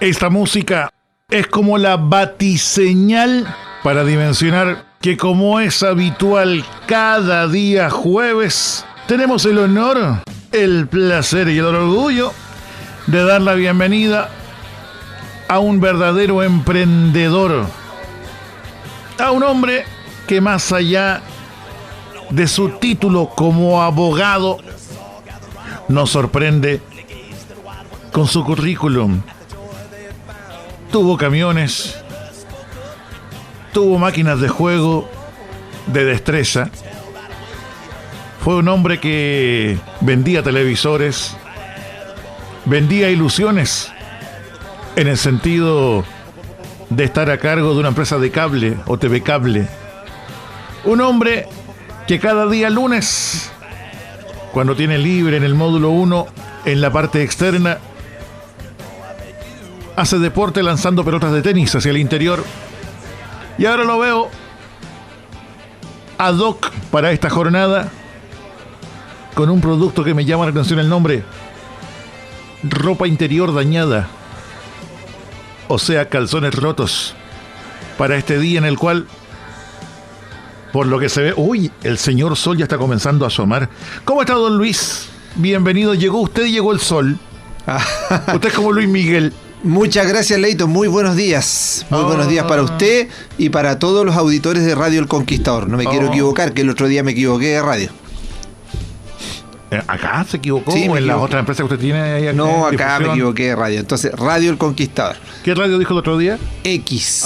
Esta música es como la batiseñal para dimensionar que, como es habitual cada día jueves, tenemos el honor, el placer y el orgullo de dar la bienvenida a un verdadero emprendedor, a un hombre que, más allá de su título como abogado, nos sorprende con su currículum. Tuvo camiones, tuvo máquinas de juego, de destreza. Fue un hombre que vendía televisores, vendía ilusiones, en el sentido de estar a cargo de una empresa de cable o TV cable. Un hombre que cada día lunes, cuando tiene libre en el módulo 1, en la parte externa, hace deporte lanzando pelotas de tenis hacia el interior. Y ahora lo veo ad hoc para esta jornada con un producto que me llama la atención el nombre: ropa interior dañada, o sea, calzones rotos, para este día en el cual, por lo que se ve, el señor sol ya está comenzando a asomar. ¿Cómo está, don Luis? Bienvenido. Llegó usted y llegó el sol. Usted es como Luis Miguel. Muchas gracias, Leito. Muy buenos días. Muy buenos días para usted y para todos los auditores de Radio El Conquistador. No me quiero equivocar, que el otro día me equivoqué de radio. ¿Acá se equivocó? Sí, ¿O en la otra empresa que usted tiene ahí? No, acá me equivoqué de radio. Entonces, Radio El Conquistador. ¿Qué radio dijo el otro día? X.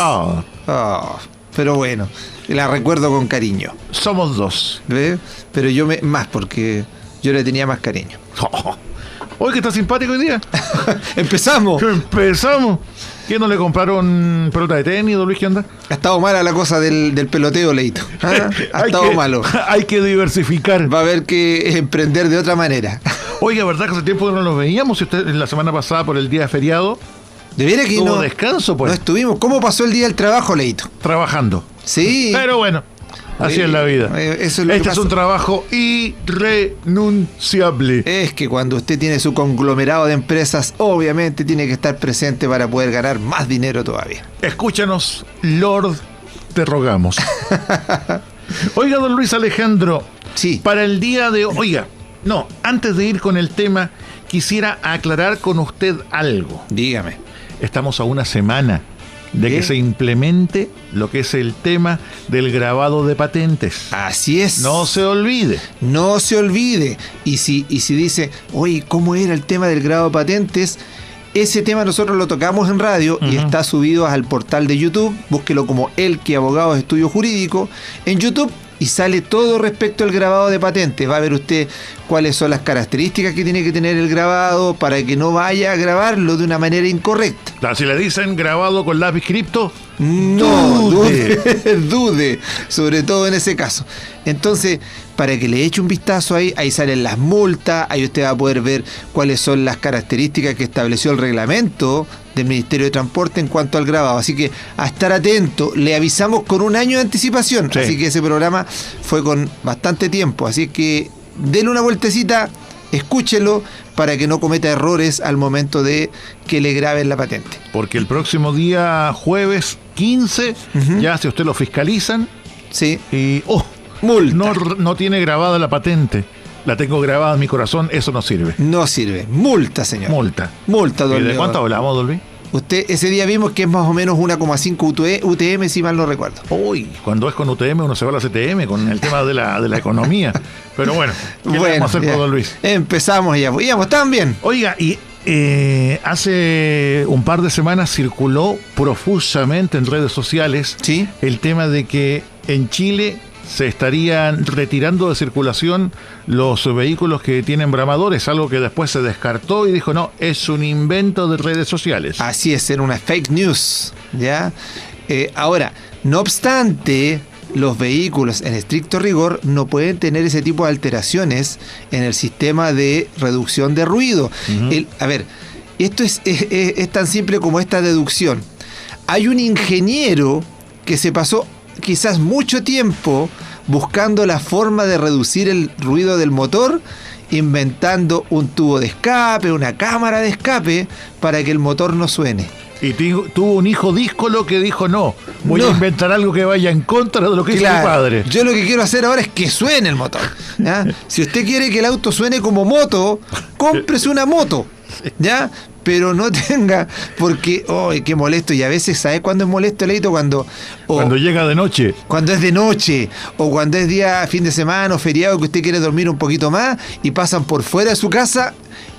Pero bueno, la recuerdo con cariño. Somos dos. ¿Ve? Pero yo más, porque yo le tenía más cariño. Hoy que está simpático hoy día. Empezamos. ¿Qué no le compraron pelota de tenis, don Luis? ¿Qué onda? Ha estado mala la cosa del peloteo, Leito. Ha estado malo. Hay que diversificar. Va a haber que emprender de otra manera. Oiga, ¿verdad que hace tiempo que no nos veíamos? Si usted la semana pasada, por el día de feriado, ¿de veras que tuvo no descanso, pues? No estuvimos. ¿Cómo pasó el día del trabajo, Leito? Trabajando. Sí. Pero bueno, así es la vida. Eso es este es un trabajo irrenunciable. Es que cuando usted tiene su conglomerado de empresas, obviamente tiene que estar presente para poder ganar más dinero todavía. Escúchanos, Lord, te rogamos. Oiga, don Luis Alejandro. Sí. Para el día de hoy... Oiga, no, antes de ir con el tema, quisiera aclarar con usted algo. Dígame. Estamos a una semana de que se implemente lo que es el tema del grabado de patentes. Así es. No se olvide. No se olvide. Y si dice, oye, ¿cómo era el tema del grabado de patentes? Ese tema nosotros lo tocamos en radio y está subido al portal de YouTube. Búsquelo como Elqui Abogados Estudio Jurídico en YouTube y sale todo respecto al grabado de patentes. Va a ver usted cuáles son las características que tiene que tener el grabado para que no vaya a grabarlo de una manera incorrecta. Si le dicen grabado con lápiz cripto, no dude, sobre todo en ese caso. Entonces, para que le eche un vistazo ahí salen las multas, ahí usted va a poder ver cuáles son las características que estableció el reglamento del Ministerio de Transporte en cuanto al grabado. Así que a estar atento, le avisamos con un año de anticipación, sí. Así que ese programa fue con bastante tiempo, así que denle una vueltecita, escúchelo para que no cometa errores al momento de que le graben la patente. Porque el próximo día jueves 15, ya si usted lo fiscalizan, sí. Y multa. No tiene grabada la patente, la tengo grabada en mi corazón, eso no sirve. No sirve. Multa, señor. Multa, don ¿Y de cuánto hablamos, Dolby? Usted, ese día vimos que es más o menos 1,5 UTM, si mal no recuerdo. Cuando es con UTM uno se va a la CTM con el tema de la economía. Pero bueno, ¿qué vamos a hacer por don Luis? Empezamos ya, íbamos tan bien. Oiga, y hace un par de semanas circuló profusamente en redes sociales, ¿sí?, el tema de que en Chile se estarían retirando de circulación los vehículos que tienen bramadores, algo que después se descartó y dijo, no, es un invento de redes sociales. Así es, era una fake news, ¿ya? Ahora, no obstante, los vehículos en estricto rigor no pueden tener ese tipo de alteraciones en el sistema de reducción de ruido. Esto es tan simple como esta deducción. Hay un ingeniero que se pasó quizás mucho tiempo buscando la forma de reducir el ruido del motor, inventando un tubo de escape, una cámara de escape para que el motor no suene. Y tuvo un hijo díscolo que dijo, no, voy No. a inventar algo que vaya en contra de lo que hizo mi Claro, padre. yo lo que quiero hacer ahora es que suene el motor. ¿Ya? Si usted quiere que el auto suene como moto, cómprese una moto, ¿ya? Pero no tenga, porque, qué molesto. Y a veces, ¿sabes cuándo es molesto, Leito? Cuando llega de noche. Cuando es de noche, o cuando es día, fin de semana o feriado, que usted quiere dormir un poquito más, y pasan por fuera de su casa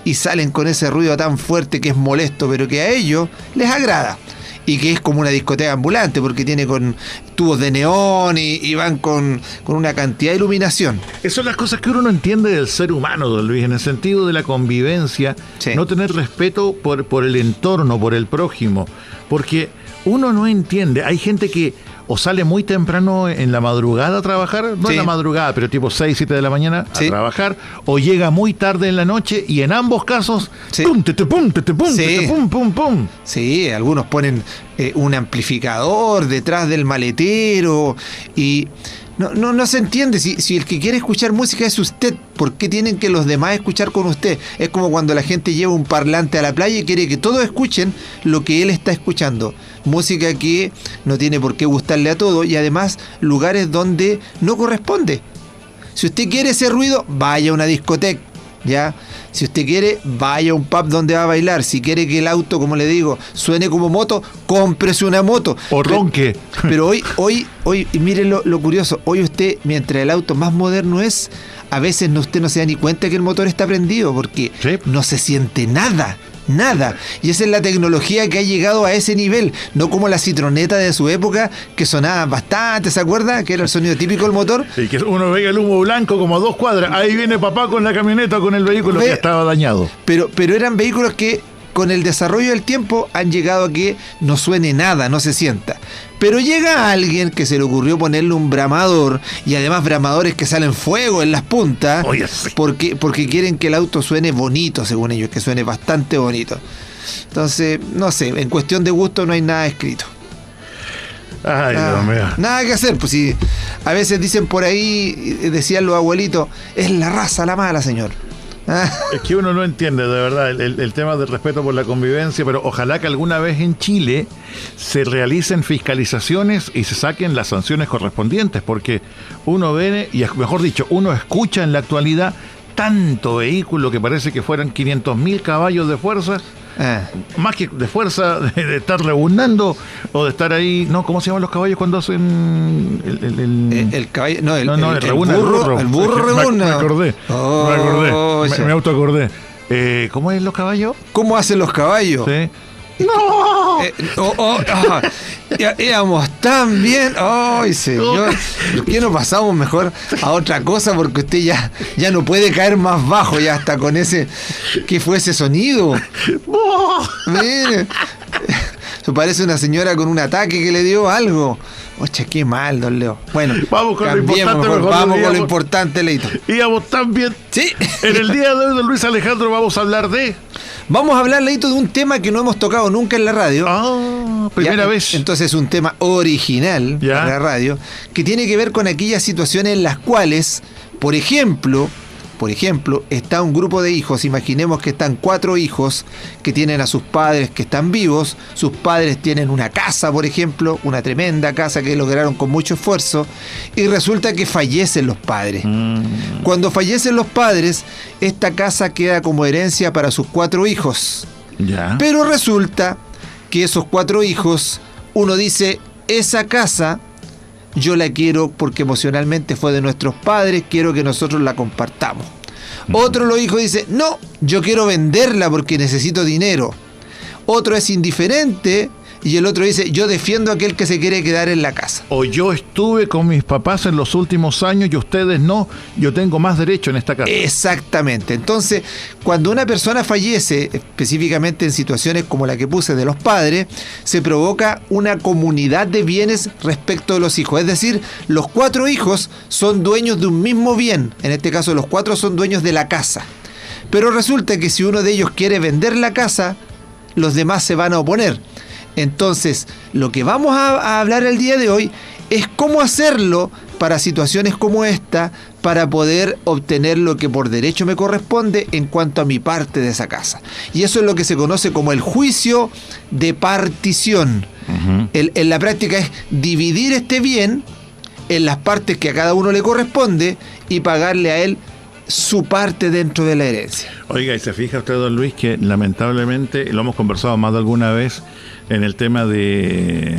y salen con ese ruido tan fuerte que es molesto, pero que a ellos les agrada. Y que es como una discoteca ambulante, porque tiene con tubos de neón y van con una cantidad de iluminación. Esas son las cosas que uno no entiende del ser humano, don Luis, en el sentido de la convivencia, Sí. no tener respeto por el entorno, por el prójimo, porque uno no entiende, hay gente que o sale muy temprano en la madrugada a trabajar, no Sí. en la madrugada, pero tipo 6, 7 de la mañana Sí. a trabajar, o llega muy tarde en la noche, y en ambos casos, Sí. pum, te, pum, te, pum, Sí. te, pum, pum, pum. Sí, algunos ponen un amplificador detrás del maletero y no se entiende. Si el que quiere escuchar música es usted, ¿por qué tienen que los demás escuchar con usted? Es como cuando la gente lleva un parlante a la playa y quiere que todos escuchen lo que él está escuchando. Música que no tiene por qué gustarle a todos y además lugares donde no corresponde. Si usted quiere ese ruido, vaya a una discoteca, ¿ya? Si usted quiere, vaya a un pub donde va a bailar. Si quiere que el auto, como le digo, suene como moto, cómprese una moto. O ronque. Pero hoy, y mire lo curioso, hoy usted, mientras el auto más moderno es, a veces usted no se da ni cuenta que el motor está prendido, porque Sí. no se siente nada. Y esa es la tecnología que ha llegado a ese nivel, no como la citroneta de su época, que sonaba bastante, ¿se acuerda? Que era el sonido típico del motor. Y que uno veía el humo blanco como a 2 cuadras, ahí viene papá con la camioneta, con el vehículo que estaba dañado. Pero eran vehículos que con el desarrollo del tiempo han llegado a que no suene nada, no se sienta. Pero llega alguien que se le ocurrió ponerle un bramador, y además bramadores que salen fuego en las puntas, Oye, sí. porque quieren que el auto suene bonito, según ellos, que suene bastante bonito. Entonces, no sé, en cuestión de gusto no hay nada escrito. Ay, Dios mío. Nada que hacer, pues si a veces dicen por ahí, decían los abuelitos, es la raza la mala, señor. Es que uno no entiende, de verdad, el tema del respeto por la convivencia, pero ojalá que alguna vez en Chile se realicen fiscalizaciones y se saquen las sanciones correspondientes, porque uno ve, y mejor dicho, uno escucha en la actualidad tanto vehículo que parece que fueran 500.000 caballos de fuerza, más que de fuerza de estar rebundando o de estar ahí, no, ¿cómo se llaman los caballos cuando hacen el caballo, no, el rebunda, el burro rebunda. Me acordé, ya. me autoacordé. ¿Cómo es los caballos? ¿Cómo hacen los caballos? Sí. Íbamos tan bien. ¡Ay, señor! ¿Por qué no pasamos mejor a otra cosa? Porque usted ya no puede caer más bajo, ya hasta con ese. ¿Qué fue ese sonido? Mire, eso parece una señora con un ataque que le dio algo. Oye, qué mal, don Leo. Bueno, vamos con lo importante, mejor, mejor vamos con lo digamos. importante, Leito. Íbamos tan bien. Sí. En el día de hoy, don Luis Alejandro, vamos a hablar de... Vamos a hablar, Leito, de un tema que no hemos tocado nunca en la radio. Primera Ya, vez. Entonces es un tema original Ya. de la radio que tiene que ver con aquellas situaciones en las cuales, por ejemplo, está un grupo de hijos, imaginemos que están 4 hijos que tienen a sus padres que están vivos, sus padres tienen una casa, por ejemplo, una tremenda casa que lograron con mucho esfuerzo, y resulta que fallecen los padres. Cuando fallecen los padres, esta casa queda como herencia para sus 4 hijos. Ya. Pero resulta que esos 4 hijos, uno dice, esa casa yo la quiero porque emocionalmente fue de nuestros padres, quiero que nosotros la compartamos. Otro los hijos dice, no, yo quiero venderla porque necesito dinero. Otro es indiferente y el otro dice, yo defiendo a aquel que se quiere quedar en la casa. O yo estuve con mis papás en los últimos años y ustedes no, yo tengo más derecho en esta casa. Exactamente. Entonces, cuando una persona fallece, específicamente en situaciones como la que puse de los padres, se provoca una comunidad de bienes respecto de los hijos. Es decir, los 4 hijos son dueños de un mismo bien. En este caso, los 4 son dueños de la casa. Pero resulta que si uno de ellos quiere vender la casa, los demás se van a oponer. Entonces, lo que vamos a hablar el día de hoy es cómo hacerlo para situaciones como esta, para poder obtener lo que por derecho me corresponde en cuanto a mi parte de esa casa. Y eso es lo que se conoce como el juicio de partición. En la práctica es dividir este bien en las partes que a cada uno le corresponde y pagarle a él su parte dentro de la herencia. Oiga, y se fija usted, don Luis, que lamentablemente, lo hemos conversado más de alguna vez, en el tema de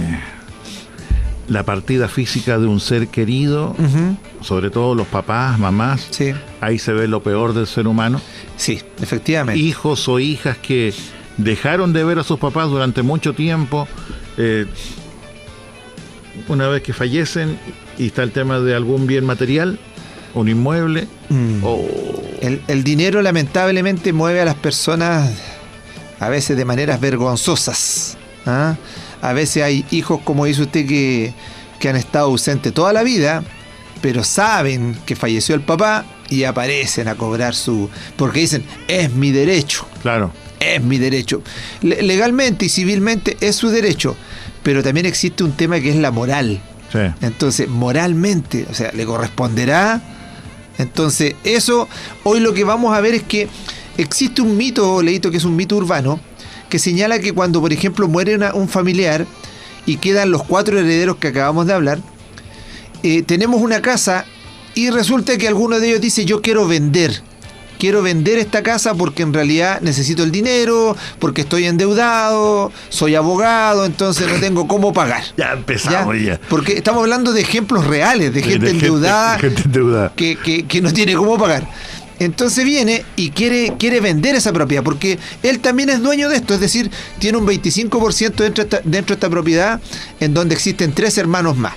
la partida física de un ser querido, sobre todo los papás, mamás, Sí. ahí se ve lo peor del ser humano. Sí, efectivamente. Hijos o hijas que dejaron de ver a sus papás durante mucho tiempo, una vez que fallecen, y está el tema de algún bien material, un inmueble, o... El dinero lamentablemente mueve a las personas a veces de maneras vergonzosas. ¿Ah? A veces hay hijos, como dice usted, que han estado ausentes toda la vida, pero saben que falleció el papá y aparecen a cobrar porque dicen, es mi derecho. Claro. Es mi derecho. Legalmente y civilmente es su derecho, pero también existe un tema que es la moral. Sí. Entonces, moralmente, o sea, ¿le corresponderá? Entonces, eso, hoy lo que vamos a ver es que existe un mito, Leito, que es un mito urbano, que señala que cuando, por ejemplo, muere un familiar y quedan los 4 herederos que acabamos de hablar, tenemos una casa y resulta que alguno de ellos dice, yo quiero vender esta casa porque en realidad necesito el dinero, porque estoy endeudado, soy abogado, entonces no tengo cómo pagar. Ya empezamos ya. Porque estamos hablando de ejemplos reales, de gente endeudada, gente endeudada. Que no tiene cómo pagar. Entonces viene y quiere vender esa propiedad, porque él también es dueño de esto, es decir, tiene un 25% dentro de esta propiedad, en donde existen 3 hermanos más.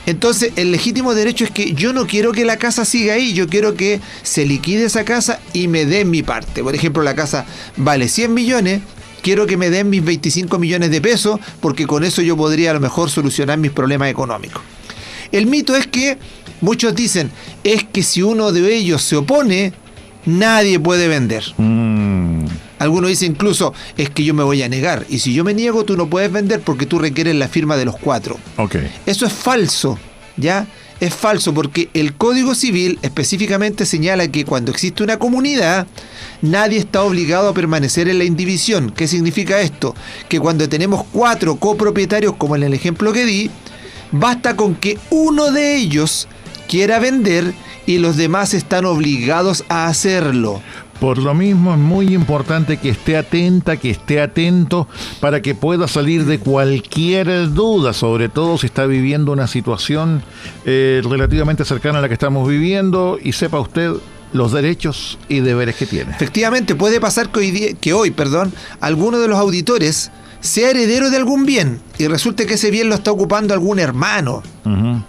Entonces, el legítimo derecho es que yo no quiero que la casa siga ahí, yo quiero que se liquide esa casa y me den mi parte. Por ejemplo, la casa vale 100 millones, quiero que me den mis 25 millones de pesos, porque con eso yo podría a lo mejor solucionar mis problemas económicos. El mito es que muchos dicen, es que si uno de ellos se opone, nadie puede vender. Algunos dicen incluso, es que yo me voy a negar, y si yo me niego, tú no puedes vender porque tú requieres la firma de los 4. Okay. Eso es falso, ¿ya? Es falso porque el Código Civil específicamente señala que cuando existe una comunidad, nadie está obligado a permanecer en la indivisión. ¿Qué significa esto? Que cuando tenemos 4 copropietarios, como en el ejemplo que di, basta con que uno de ellos quiera vender y los demás están obligados a hacerlo. Por lo mismo es muy importante que esté atenta, que esté atento para que pueda salir de cualquier duda, sobre todo si está viviendo una situación relativamente cercana a la que estamos viviendo, y sepa usted los derechos y deberes que tiene. Efectivamente, puede pasar que hoy, alguno de los auditores sea heredero de algún bien y resulta que ese bien lo está ocupando algún hermano.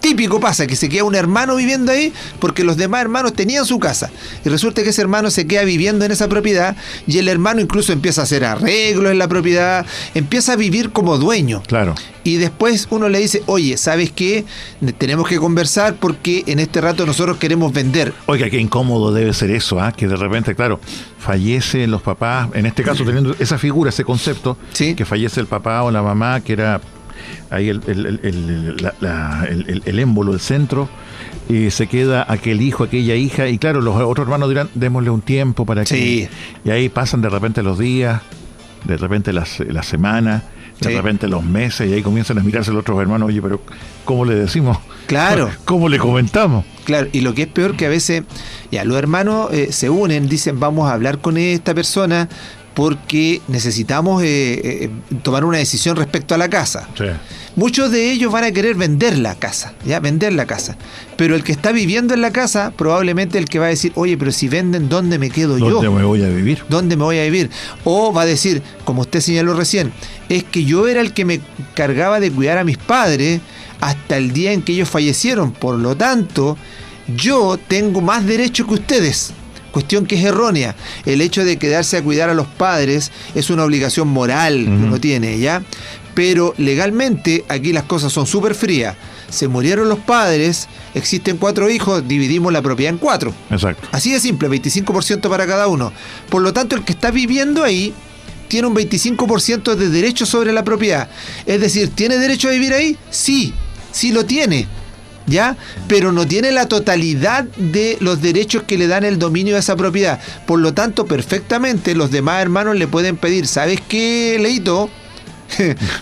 Típico pasa que se queda un hermano viviendo ahí porque los demás hermanos tenían su casa y resulta que ese hermano se queda viviendo en esa propiedad y el hermano incluso empieza a hacer arreglos en la propiedad, empieza a vivir como dueño. Claro. Y después uno le dice, oye, ¿sabes qué? Tenemos que conversar porque en este rato nosotros queremos vender. Oiga, qué incómodo debe ser eso, que de repente, claro, fallecen los papás, en este caso teniendo esa figura, ese concepto, ¿sí? Que fallece el papá o la mamá, que era ahí el émbolo, el centro, y se queda aquel hijo, aquella hija, y claro, los otros hermanos dirán, démosle un tiempo para que... Sí. Y ahí pasan de repente los días, de repente las semanas, de repente los meses, y ahí comienzan a mirarse los otros hermanos, oye, pero ¿cómo le decimos? Claro. ¿Cómo le comentamos? Claro, y lo que es peor que a veces, ya los hermanos se unen, dicen, vamos a hablar con esta persona porque necesitamos tomar una decisión respecto a la casa. Sí. Muchos de ellos van a querer vender la casa, vender la casa. Pero el que está viviendo en la casa, probablemente el que va a decir, oye, pero si venden, ¿dónde me quedo yo? ¿Dónde me voy a vivir? ¿Dónde me voy a vivir? O va a decir, como usted señaló recién, es que yo era el que me cargaba de cuidar a mis padres hasta el día en que ellos fallecieron. Por lo tanto, yo tengo más derecho que ustedes. Cuestión que es errónea. El hecho de quedarse a cuidar a los padres es una obligación moral que uno tiene, ¿ya? Pero legalmente aquí las cosas son súper frías. Se murieron los padres, existen 4 hijos, dividimos la propiedad en 4. Exacto. Así de simple, 25% para cada uno. Por lo tanto, el que está viviendo ahí tiene un 25% de derecho sobre la propiedad. Es decir, ¿tiene derecho a vivir ahí? Sí, sí lo tiene. ¿ya? Pero no tiene la totalidad de los derechos que le dan el dominio de esa propiedad. Por lo tanto, perfectamente los demás hermanos le pueden pedir, ¿sabes qué, Leito?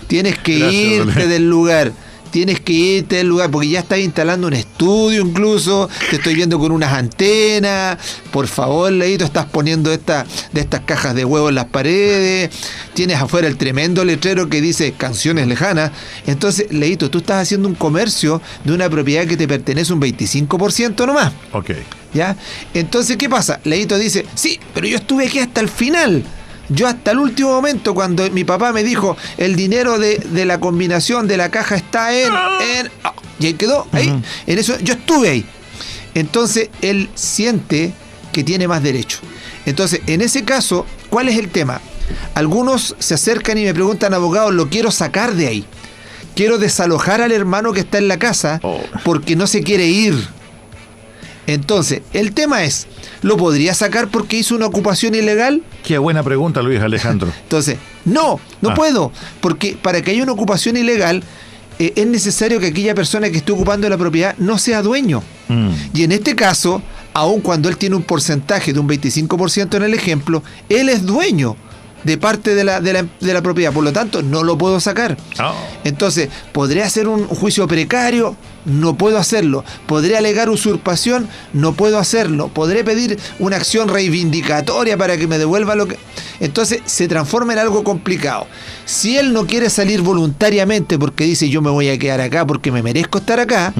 Tienes que irte del lugar. Tienes que irte del lugar porque ya estás instalando un estudio incluso, te estoy viendo con unas antenas, por favor, Leito, estás poniendo de estas cajas de huevo en las paredes, tienes afuera el tremendo letrero que dice canciones lejanas. Entonces, Leito, tú estás haciendo un comercio de una propiedad que te pertenece un 25% nomás. Ok. ¿Ya? Entonces, ¿qué pasa? Leito dice, sí, pero yo estuve aquí hasta el final. Yo hasta el último momento, cuando mi papá me dijo el dinero de la combinación de la caja está en y él quedó ahí, en eso yo estuve ahí. Entonces él siente que tiene más derecho. Entonces, en ese caso, ¿cuál es el tema? Algunos se acercan y me preguntan, abogado, lo quiero sacar de ahí. Quiero desalojar al hermano que está en la casa porque no se quiere ir. Entonces, el tema es, ¿lo podría sacar porque hizo una ocupación ilegal? Qué buena pregunta, Luis Alejandro. Entonces, no puedo, porque para que haya una ocupación ilegal es necesario que aquella persona que esté ocupando la propiedad no sea dueño. Y en este caso, aun cuando él tiene un porcentaje de un 25% en el ejemplo, él es dueño de parte de la propiedad, por lo tanto no lo puedo sacar. Entonces, ¿podré hacer un juicio precario? No puedo hacerlo. ¿Podré alegar usurpación? No puedo hacerlo. ¿Podré pedir una acción reivindicatoria para que me devuelva lo que...? Entonces se transforma en algo complicado. Si él no quiere salir voluntariamente porque dice yo me voy a quedar acá porque me merezco estar acá,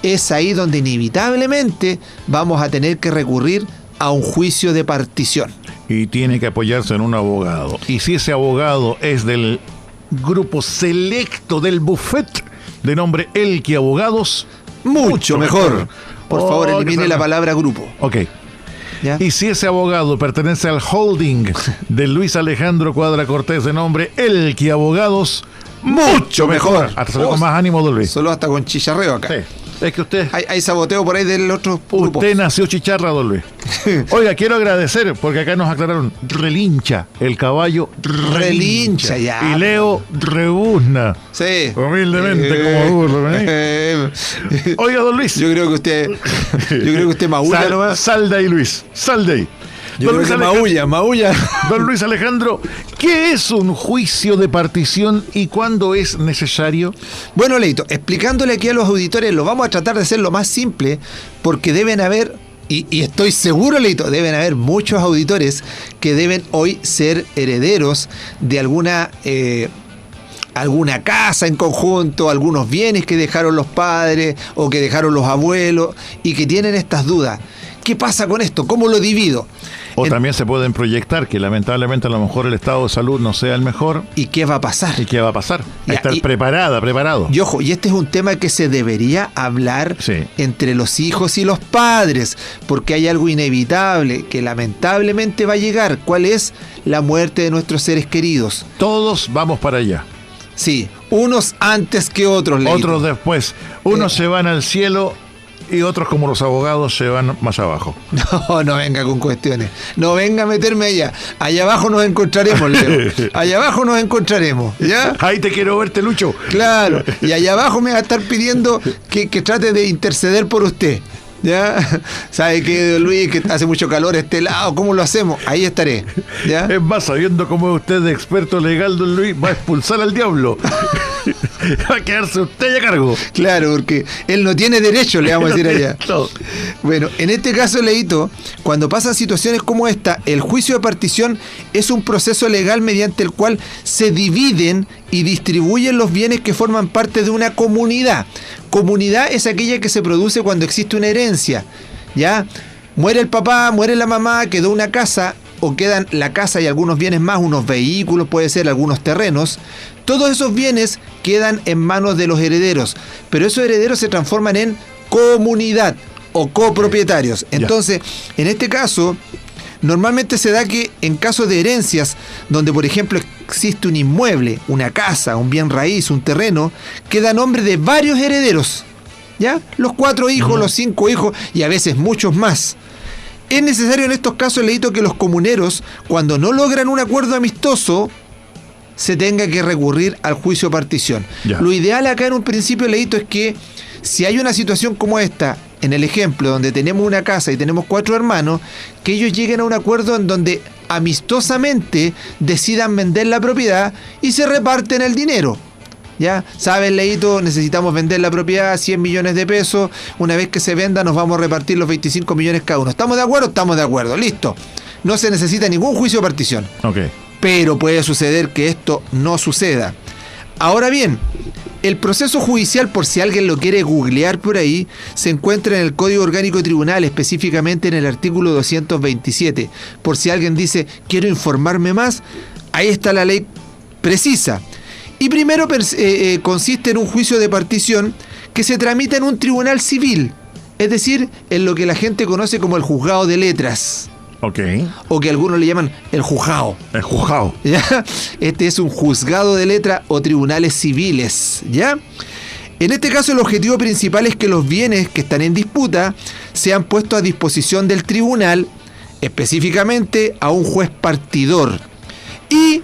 es ahí donde inevitablemente vamos a tener que recurrir a un juicio de partición. Y tiene que apoyarse en un abogado. Y si ese abogado es del grupo selecto del buffet de nombre Elqui Abogados, mucho mejor. Por favor, elimine la palabra grupo. Ok. ¿Ya? Y si ese abogado pertenece al holding de Luis Alejandro Cuadra Cortés de nombre Elqui Abogados, mucho mejor. Hasta salió con más ánimo, don Luis. Solo hasta con chicharreo acá. Sí. Es que usted... Hay saboteo por ahí del otro grupo. Usted nació chicharra, don Luis. Oiga, quiero agradecer, porque acá nos aclararon, relincha, el caballo relincha ya. Y Leo rebuzna. Sí. Humildemente como burro, ¿eh? Oiga, don Luis. Yo creo que usted maulla nomás. Sal de ahí, Luis. Sal de ahí. Yo creo que maulla. Don Luis Alejandro, ¿qué es un juicio de partición y cuándo es necesario? Bueno, Leito, explicándole aquí a los auditores, lo vamos a tratar de hacer lo más simple, porque deben haber, y estoy seguro, Leito, deben haber muchos auditores que deben hoy ser herederos de alguna casa en conjunto, algunos bienes que dejaron los padres o que dejaron los abuelos y que tienen estas dudas. ¿Qué pasa con esto? ¿Cómo lo divido? O también se pueden proyectar que lamentablemente a lo mejor el estado de salud no sea el mejor. ¿Y qué va a pasar? ¿Y qué va a pasar? Estar preparado. Y ojo, y este es un tema que se debería hablar entre los hijos y los padres, porque hay algo inevitable que lamentablemente va a llegar. ¿Cuál es? La muerte de nuestros seres queridos. Todos vamos para allá. Sí, unos antes que otros, Leito. Otros después. Unos se van al cielo y otros, como los abogados, se van más abajo. No venga con cuestiones. No venga a meterme allá. Allá abajo nos encontraremos, Leo. Allá abajo nos encontrararemos, ¿ya? Ahí te quiero verte, Lucho. Claro. Y allá abajo me va a estar pidiendo que trate de interceder por usted. ¿Ya? ¿Sabe qué, don Luis? Que hace mucho calor este lado. ¿Cómo lo hacemos? Ahí estaré. ¿Ya? Es más, sabiendo cómo es usted de experto legal, don Luis, va a expulsar al diablo. Va a quedarse usted a cargo. Claro, porque él no tiene derecho, le vamos a decir allá. No. Bueno, en este caso, Leito, cuando pasan situaciones como esta, el juicio de partición es un proceso legal mediante el cual se dividen y distribuyen los bienes que forman parte de una comunidad. Comunidad es aquella que se produce cuando existe una herencia, ¿ya? Muere el papá, muere la mamá, quedó una casa, o quedan la casa y algunos bienes más, unos vehículos, puede ser algunos terrenos. Todos esos bienes quedan en manos de los herederos, pero esos herederos se transforman en comunidad o copropietarios. Entonces, en este caso, normalmente se da que en casos de herencias, donde por ejemplo existe un inmueble, una casa, un bien raíz, un terreno, queda a nombre de varios herederos, ¿ya? Los 4 hijos, los 5 hijos y a veces muchos más. Es necesario en estos casos, Leito, que los comuneros, cuando no logran un acuerdo amistoso, se tenga que recurrir al juicio de partición. Ya. Lo ideal acá en un principio, Leito, es que si hay una situación como esta, en el ejemplo donde tenemos una casa y tenemos 4 hermanos, que ellos lleguen a un acuerdo en donde amistosamente decidan vender la propiedad y se reparten el dinero. ¿Ya? ¿Sabes, Leito? Necesitamos vender la propiedad a 100 millones de pesos. Una vez que se venda nos vamos a repartir los 25 millones cada uno. ¿Estamos de acuerdo? Estamos de acuerdo. Listo. No se necesita ningún juicio de partición. Ok. Pero puede suceder que esto no suceda. Ahora bien, el proceso judicial, por si alguien lo quiere googlear por ahí, se encuentra en el Código Orgánico Tribunal, específicamente en el artículo 227. Por si alguien dice, quiero informarme más, ahí está la ley precisa. Y primero consiste en un juicio de partición que se tramita en un tribunal civil, es decir, en lo que la gente conoce como el juzgado de letras. Ok. O que algunos le llaman el juzgado. El juzgado. ¿Ya? Este es un juzgado de letra o tribunales civiles, ¿ya? En este caso el objetivo principal es que los bienes que están en disputa sean puestos a disposición del tribunal, específicamente a un juez partidor. Y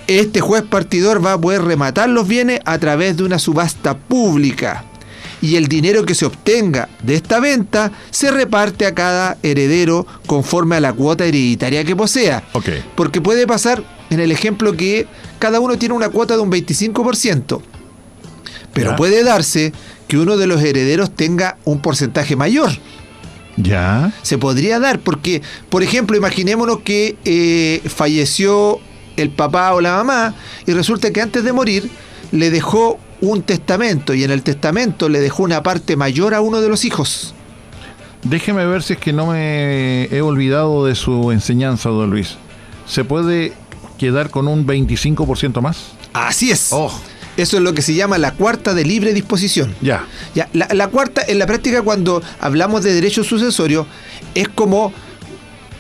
este juez partidor va a poder rematar los bienes a través de una subasta pública. Y el dinero que se obtenga de esta venta se reparte a cada heredero conforme a la cuota hereditaria que posea. Ok. Porque puede pasar, en el ejemplo, que cada uno tiene una cuota de un 25%. Pero ¿Ya? puede darse que uno de los herederos tenga un porcentaje mayor. Ya. Se podría dar porque, por ejemplo, imaginémonos que falleció el papá o la mamá y resulta que antes de morir le dejó un testamento y en el testamento le dejó una parte mayor a uno de los hijos. Déjeme ver si es que no me he olvidado de su enseñanza, don Luis. ¿Se puede quedar con un 25% más? Así es. Oh, Eso es lo que se llama la cuarta de libre disposición. ya. Ya, la cuarta, en la práctica, cuando hablamos de derecho sucesorio, es como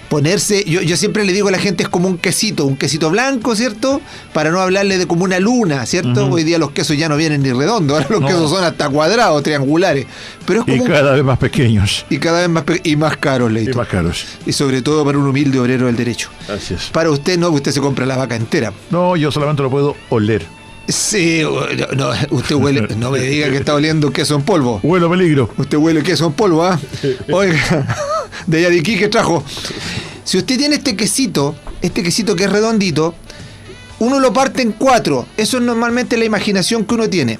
ponerse, yo siempre le digo a la gente, es como un quesito blanco, ¿cierto? Para no hablarle de como una luna, ¿cierto? Ujú. Hoy día los quesos ya no vienen ni redondos, ahora los No. quesos son hasta cuadrados, triangulares. Pero es Y como cada vez más pequeños. y cada vez más y más caros, Y Leito. más caros. Y sobre todo para un humilde obrero del derecho. Así es. Para usted no, usted se compra la vaca entera. No, yo solamente lo puedo oler. Sí, no, usted huele, no me diga que está oliendo queso en polvo. Huelo peligro. Usted huele queso en polvo, ¿ah? Oiga, de allá de aquí que trajo. Si usted tiene este quesito que es redondito, uno lo parte en 4. Eso es normalmente la imaginación que uno tiene.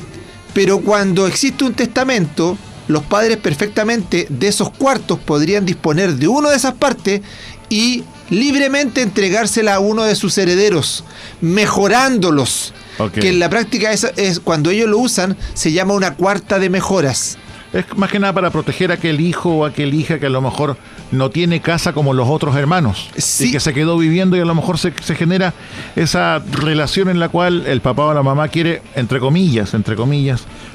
Pero cuando existe un testamento, los padres perfectamente de esos cuartos podrían disponer de una de esas partes y libremente entregársela a uno de sus herederos, mejorándolos. Ok. Que en la práctica es cuando ellos lo usan, se llama una cuarta de mejoras. Es más que nada para proteger a aquel hijo o aquel hija que a lo mejor no tiene casa como los otros hermanos. Sí. Y que se quedó viviendo y a lo mejor se genera esa relación en la cual el papá o la mamá quiere, entre comillas,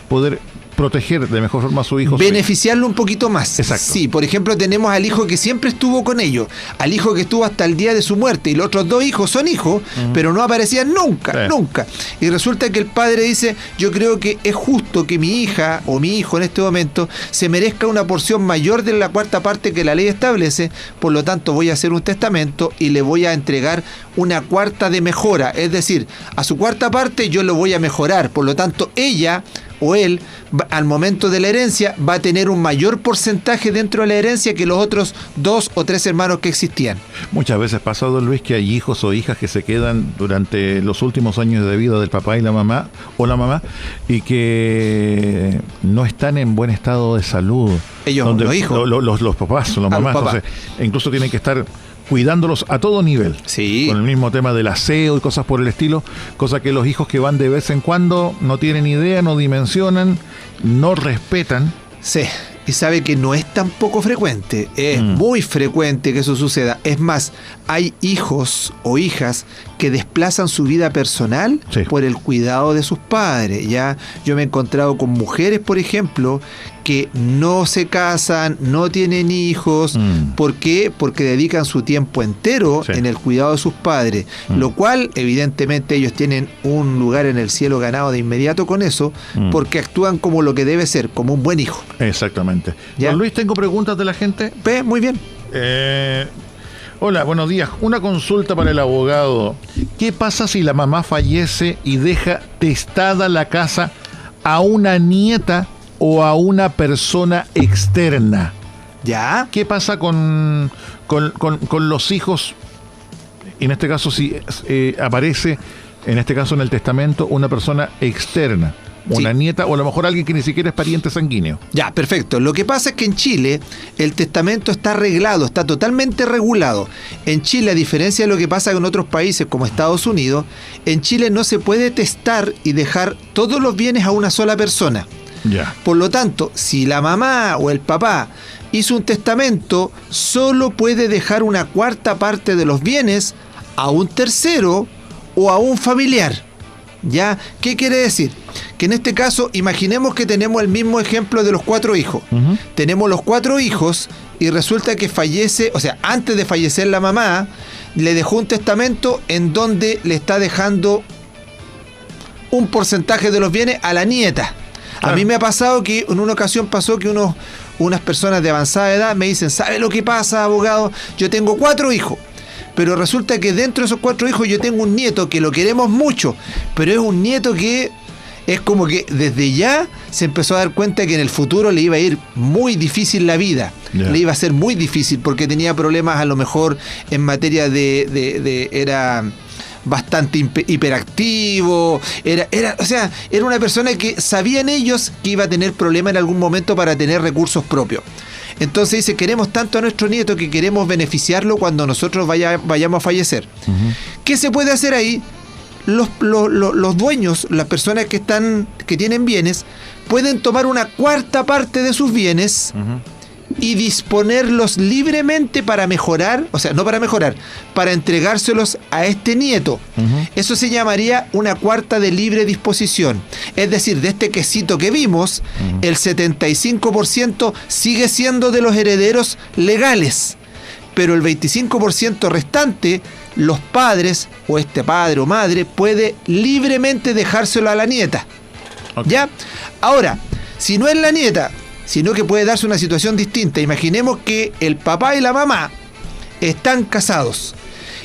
poder proteger de mejor forma a su hijo. Beneficiarlo un poquito más. Exacto. Sí, por ejemplo, tenemos al hijo que siempre estuvo con ellos, al hijo que estuvo hasta el día de su muerte, y los otros 2 hijos son hijos, pero no aparecían nunca, Sí. nunca. Y resulta que el padre dice, yo creo que es justo que mi hija o mi hijo en este momento se merezca una porción mayor de la cuarta parte que la ley establece, por lo tanto voy a hacer un testamento y le voy a entregar una cuarta de mejora, es decir, a su cuarta parte yo lo voy a mejorar, por lo tanto ella o él, al momento de la herencia, va a tener un mayor porcentaje dentro de la herencia que los otros 2 o 3 hermanos que existían. Muchas veces pasa, don Luis, que hay hijos o hijas que se quedan durante los últimos años de vida del papá y la mamá, y que no están en buen estado de salud. Ellos, los hijos. Los papás, los Ah, mamás. los papás. Entonces, incluso tienen que estar cuidándolos a todo nivel. Sí. Con el mismo tema del aseo y cosas por el estilo, cosa que los hijos que van de vez en cuando no tienen idea, no dimensionan, no respetan. Sí, y sabe que no es tan poco frecuente, es muy frecuente que eso suceda. Es más, hay hijos o hijas que desplazan su vida personal Sí. por el cuidado de sus padres. Ya yo me he encontrado con mujeres, por ejemplo, que no se casan, no tienen hijos. ¿Por qué? Porque dedican su tiempo entero Sí. en el cuidado de sus padres, lo cual evidentemente ellos tienen un lugar en el cielo ganado de inmediato con eso, porque actúan como lo que debe ser, como un buen hijo. Exactamente. ¿Ya? Don Luis, tengo preguntas de la gente. Muy bien. Hola, buenos días. Una consulta para el abogado. ¿Qué pasa si la mamá fallece y deja testada la casa a una nieta o a una persona externa? ¿Ya? ¿Qué pasa con los hijos? En este caso, si aparece, en este caso en el testamento, una persona externa. Una Sí. nieta o a lo mejor alguien que ni siquiera es pariente sanguíneo. Ya, perfecto. Lo que pasa es que en Chile el testamento está arreglado, está totalmente regulado. En Chile, a diferencia de lo que pasa en otros países como Estados Unidos, en Chile no se puede testar y dejar todos los bienes a una sola persona. Ya. Por lo tanto, si la mamá o el papá hizo un testamento, solo puede dejar una cuarta parte de los bienes a un tercero o a un familiar. ¿Ya? ¿Qué quiere decir? Que en este caso, imaginemos que tenemos el mismo ejemplo de los 4 hijos. Ujú. Tenemos los 4 hijos y resulta que fallece, o sea, antes de fallecer la mamá, le dejó un testamento en donde le está dejando un porcentaje de los bienes a la nieta. Claro. A mí me ha pasado que en una ocasión pasó que unas personas de avanzada edad me dicen, ¿sabe lo que pasa, abogado? Yo tengo 4 hijos. Pero resulta que dentro de esos 4 hijos yo tengo un nieto que lo queremos mucho, pero es un nieto que es como que desde ya se empezó a dar cuenta que en el futuro le iba a ir muy difícil la vida. Ya. Le iba a ser muy difícil porque tenía problemas a lo mejor en materia era bastante hiperactivo, o sea, era una persona que sabían ellos que iba a tener problemas en algún momento para tener recursos propios. Entonces dice, queremos tanto a nuestro nieto que queremos beneficiarlo cuando nosotros vayamos a fallecer. Ujú. ¿Qué se puede hacer ahí? Los dueños, las personas que tienen bienes, pueden tomar una cuarta parte de sus bienes Ujú. y disponerlos libremente para mejorar, o sea, no para mejorar, para entregárselos a este nieto. Ujú. Eso se llamaría una cuarta de libre disposición. Es decir, de este quesito que vimos, el 75% sigue siendo de los herederos legales, pero el 25% restante, los padres, o este padre o madre, puede libremente dejárselo a la nieta. Ok. ¿Ya? Ahora, si no es la nieta, sino que puede darse una situación distinta. Imaginemos que el papá y la mamá están casados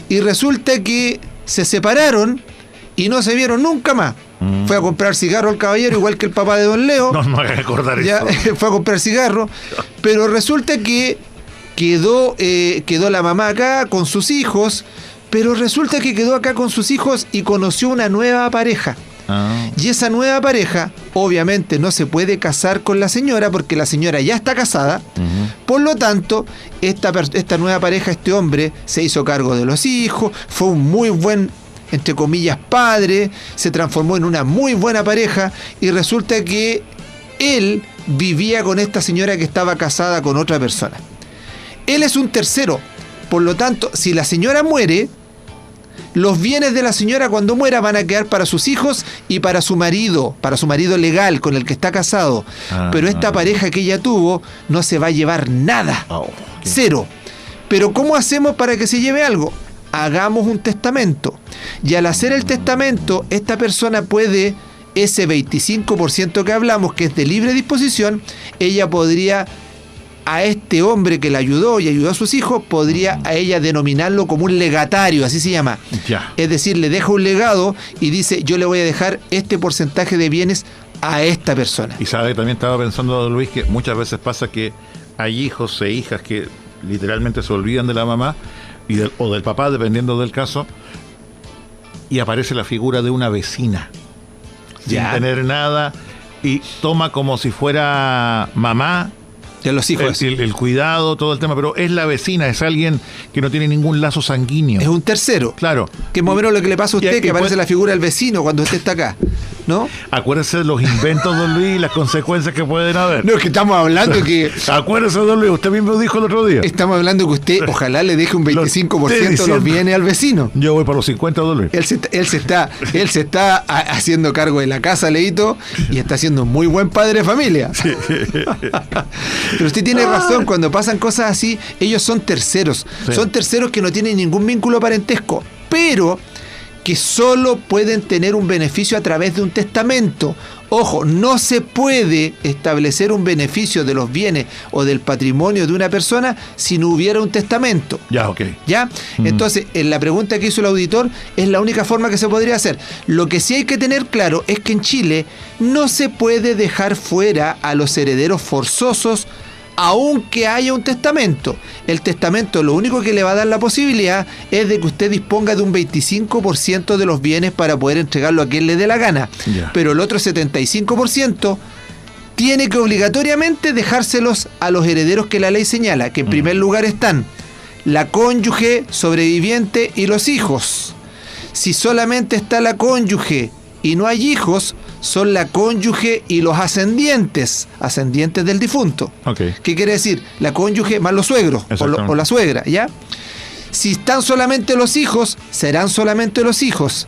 y resulta que se separaron y no se vieron nunca más. Fue a comprar cigarro el caballero, igual que el papá de don Leo. No me hagas recordar Ya, eso. fue a comprar cigarro, pero resulta que quedó la mamá acá con sus hijos, pero resulta que quedó acá con sus hijos y conoció una nueva pareja. Ah. Y esa nueva pareja, obviamente, no se puede casar con la señora porque la señora ya está casada. Ujú. Por lo tanto, esta nueva pareja, este hombre, se hizo cargo de los hijos, fue un muy buen, entre comillas, padre, se transformó en una muy buena pareja y resulta que él vivía con esta señora que estaba casada con otra persona. Él es un tercero, por lo tanto, si la señora muere, los bienes de la señora cuando muera van a quedar para sus hijos y para su marido legal con el que está casado. Ah, Pero esta pareja que ella tuvo no se va a llevar nada. Oh, qué- Cero. Pero ¿cómo hacemos para que se lleve algo? Hagamos un testamento. Y al hacer el testamento, esta persona puede, ese 25% que hablamos, que es de libre disposición, ella podría, a este hombre que la ayudó y ayudó a sus hijos, podría a ella denominarlo como un legatario, así se llama. Ya. Es decir, le deja un legado y dice, yo le voy a dejar este porcentaje de bienes a esta persona. Y sabe, también estaba pensando, don Luis, que muchas veces pasa que hay hijos e hijas que literalmente se olvidan de la mamá o del papá, dependiendo del caso, y aparece la figura de una vecina, Ya. sin tener nada, y toma como si fuera mamá De los hijos. el cuidado, todo el tema, pero es la vecina, es alguien que no tiene ningún lazo sanguíneo. Es un tercero. Claro. Que es más o menos lo que le pasa a usted, Y que aparece puede- la figura del vecino cuando usted está acá, ¿no? Acuérdese de los inventos, don Luis, y las consecuencias que pueden haber. No, es que estamos hablando que Acuérdese, don Luis, usted mismo dijo el otro día. estamos hablando que usted ojalá le deje un 25% de los bienes al vecino. Yo voy para los 50, don Luis. Él se está haciendo cargo de la casa, Leito, y está siendo un muy buen padre de familia. Pero usted tiene razón, cuando pasan cosas así, ellos son terceros. Sí. Son terceros que no tienen ningún vínculo parentesco, pero que solo pueden tener un beneficio a través de un testamento. Ojo, no se puede establecer un beneficio de los bienes o del patrimonio de una persona si no hubiera un testamento. Ya, ok. ¿Ya? Entonces, en la pregunta que hizo el auditor es la única forma que se podría hacer. Lo que sí hay que tener claro es que en Chile no se puede dejar fuera a los herederos forzosos aunque haya un testamento. El testamento lo único que le va a dar la posibilidad es de que usted disponga de un 25% de los bienes para poder entregarlo a quien le dé la gana. Ya. Pero el otro 75% tiene que obligatoriamente dejárselos a los herederos que la ley señala, que en primer lugar están la cónyuge sobreviviente y los hijos. Si solamente está la cónyuge y no hay hijos, son la cónyuge y los ascendientes del difunto. Okay. ¿Qué quiere decir? La cónyuge más los suegros o la suegra, ¿ya? Si están solamente los hijos, serán solamente los hijos.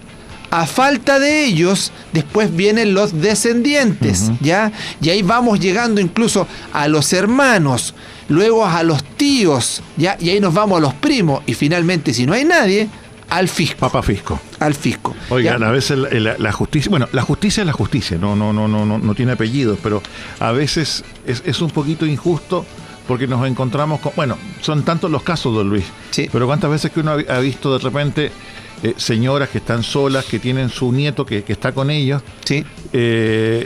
A falta de ellos, después vienen los descendientes, ¿ya? Y ahí vamos llegando incluso a los hermanos, luego a los tíos, ¿ya? Y ahí nos vamos a los primos. Y finalmente, si no hay nadie, al fisco. Papa fisco. Al fisco. Oigan, a veces la justicia, bueno, la justicia es la justicia, no tiene apellidos, pero a veces es un poquito injusto porque nos encontramos con, bueno, son tantos los casos, don Luis, sí. Pero cuántas veces que uno ha visto de repente señoras que están solas, que tienen su nieto que está con ellos, sí.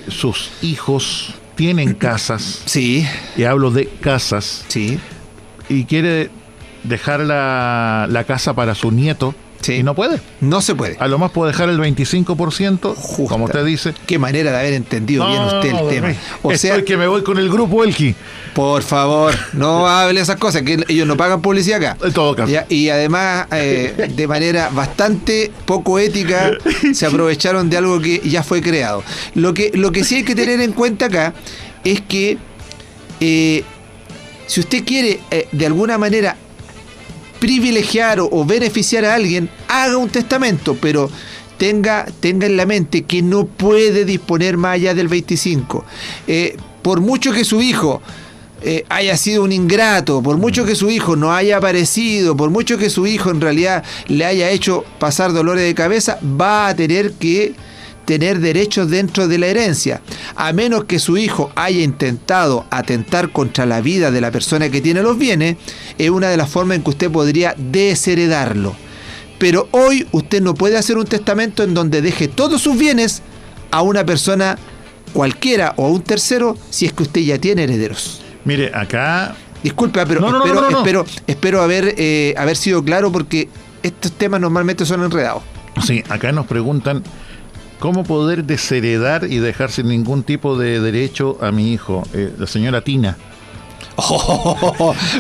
Sus hijos tienen casas, sí. Y hablo de casas, sí. Y quiere dejar la casa para su nieto. Sí. Y no puede. No se puede. A lo más puede dejar el 25%, Justa. Como usted dice. Qué manera de haber entendido bien usted el tema. O sea, que me voy con el grupo Elqui. Por favor, no hable esas cosas, que ellos no pagan publicidad acá. En todo caso. Y además, de manera bastante poco ética, se aprovecharon de algo que ya fue creado. Lo que sí hay que tener en cuenta acá es que si usted quiere de alguna manera privilegiar o beneficiar a alguien, haga un testamento, pero tenga en la mente que no puede disponer más allá del 25%. Por mucho que su hijo haya sido un ingrato, por mucho que su hijo no haya aparecido, por mucho que su hijo en realidad le haya hecho pasar dolores de cabeza, va a tener que tener derechos dentro de la herencia, a menos que su hijo haya intentado atentar contra la vida de la persona que tiene los bienes. Es una de las formas en que usted podría desheredarlo. Pero hoy usted no puede hacer un testamento en donde deje todos sus bienes a una persona cualquiera o a un tercero si es que usted ya tiene herederos. Mire, acá... Disculpe, pero espero haber sido claro, porque estos temas normalmente son enredados. Sí, acá nos preguntan cómo poder desheredar y dejar sin ningún tipo de derecho a mi hijo, la señora Tina.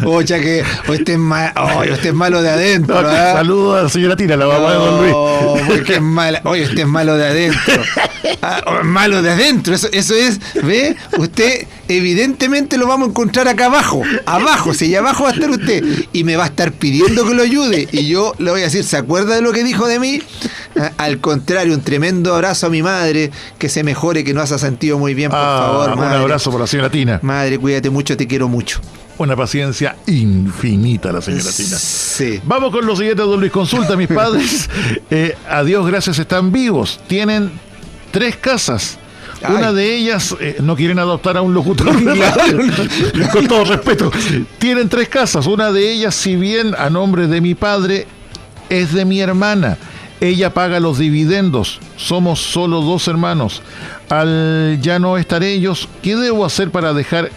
Oye, que usted es malo de adentro. No, saludos a la señora Tina, la mamá de don Luis. Porque es mala. Oye, usted es malo de adentro. Malo de adentro, eso es, ¿ve? Usted evidentemente lo vamos a encontrar acá abajo, si allá abajo va a estar usted y me va a estar pidiendo que lo ayude, y yo le voy a decir, ¿se acuerda de lo que dijo de mí? Al contrario, un tremendo abrazo a mi madre, que se mejore, que nos ha sentido muy bien, por favor, madre. Un abrazo por la señora Tina. Madre, cuídate mucho, te quiero mucho. Una paciencia infinita la señora Tina. Sí. Vamos con lo siguiente, don Luis. Consulta, mis padres, a Dios gracias, están vivos, tienen 3 casas. Una de ellas no quieren adoptar a un locutor. Con todo respeto. Tienen 3 casas. Una de ellas, si bien a nombre de mi padre, es de mi hermana. Ella paga los dividendos. Somos solo 2 hermanos. Al ya no estar ellos, ¿qué debo hacer para dejar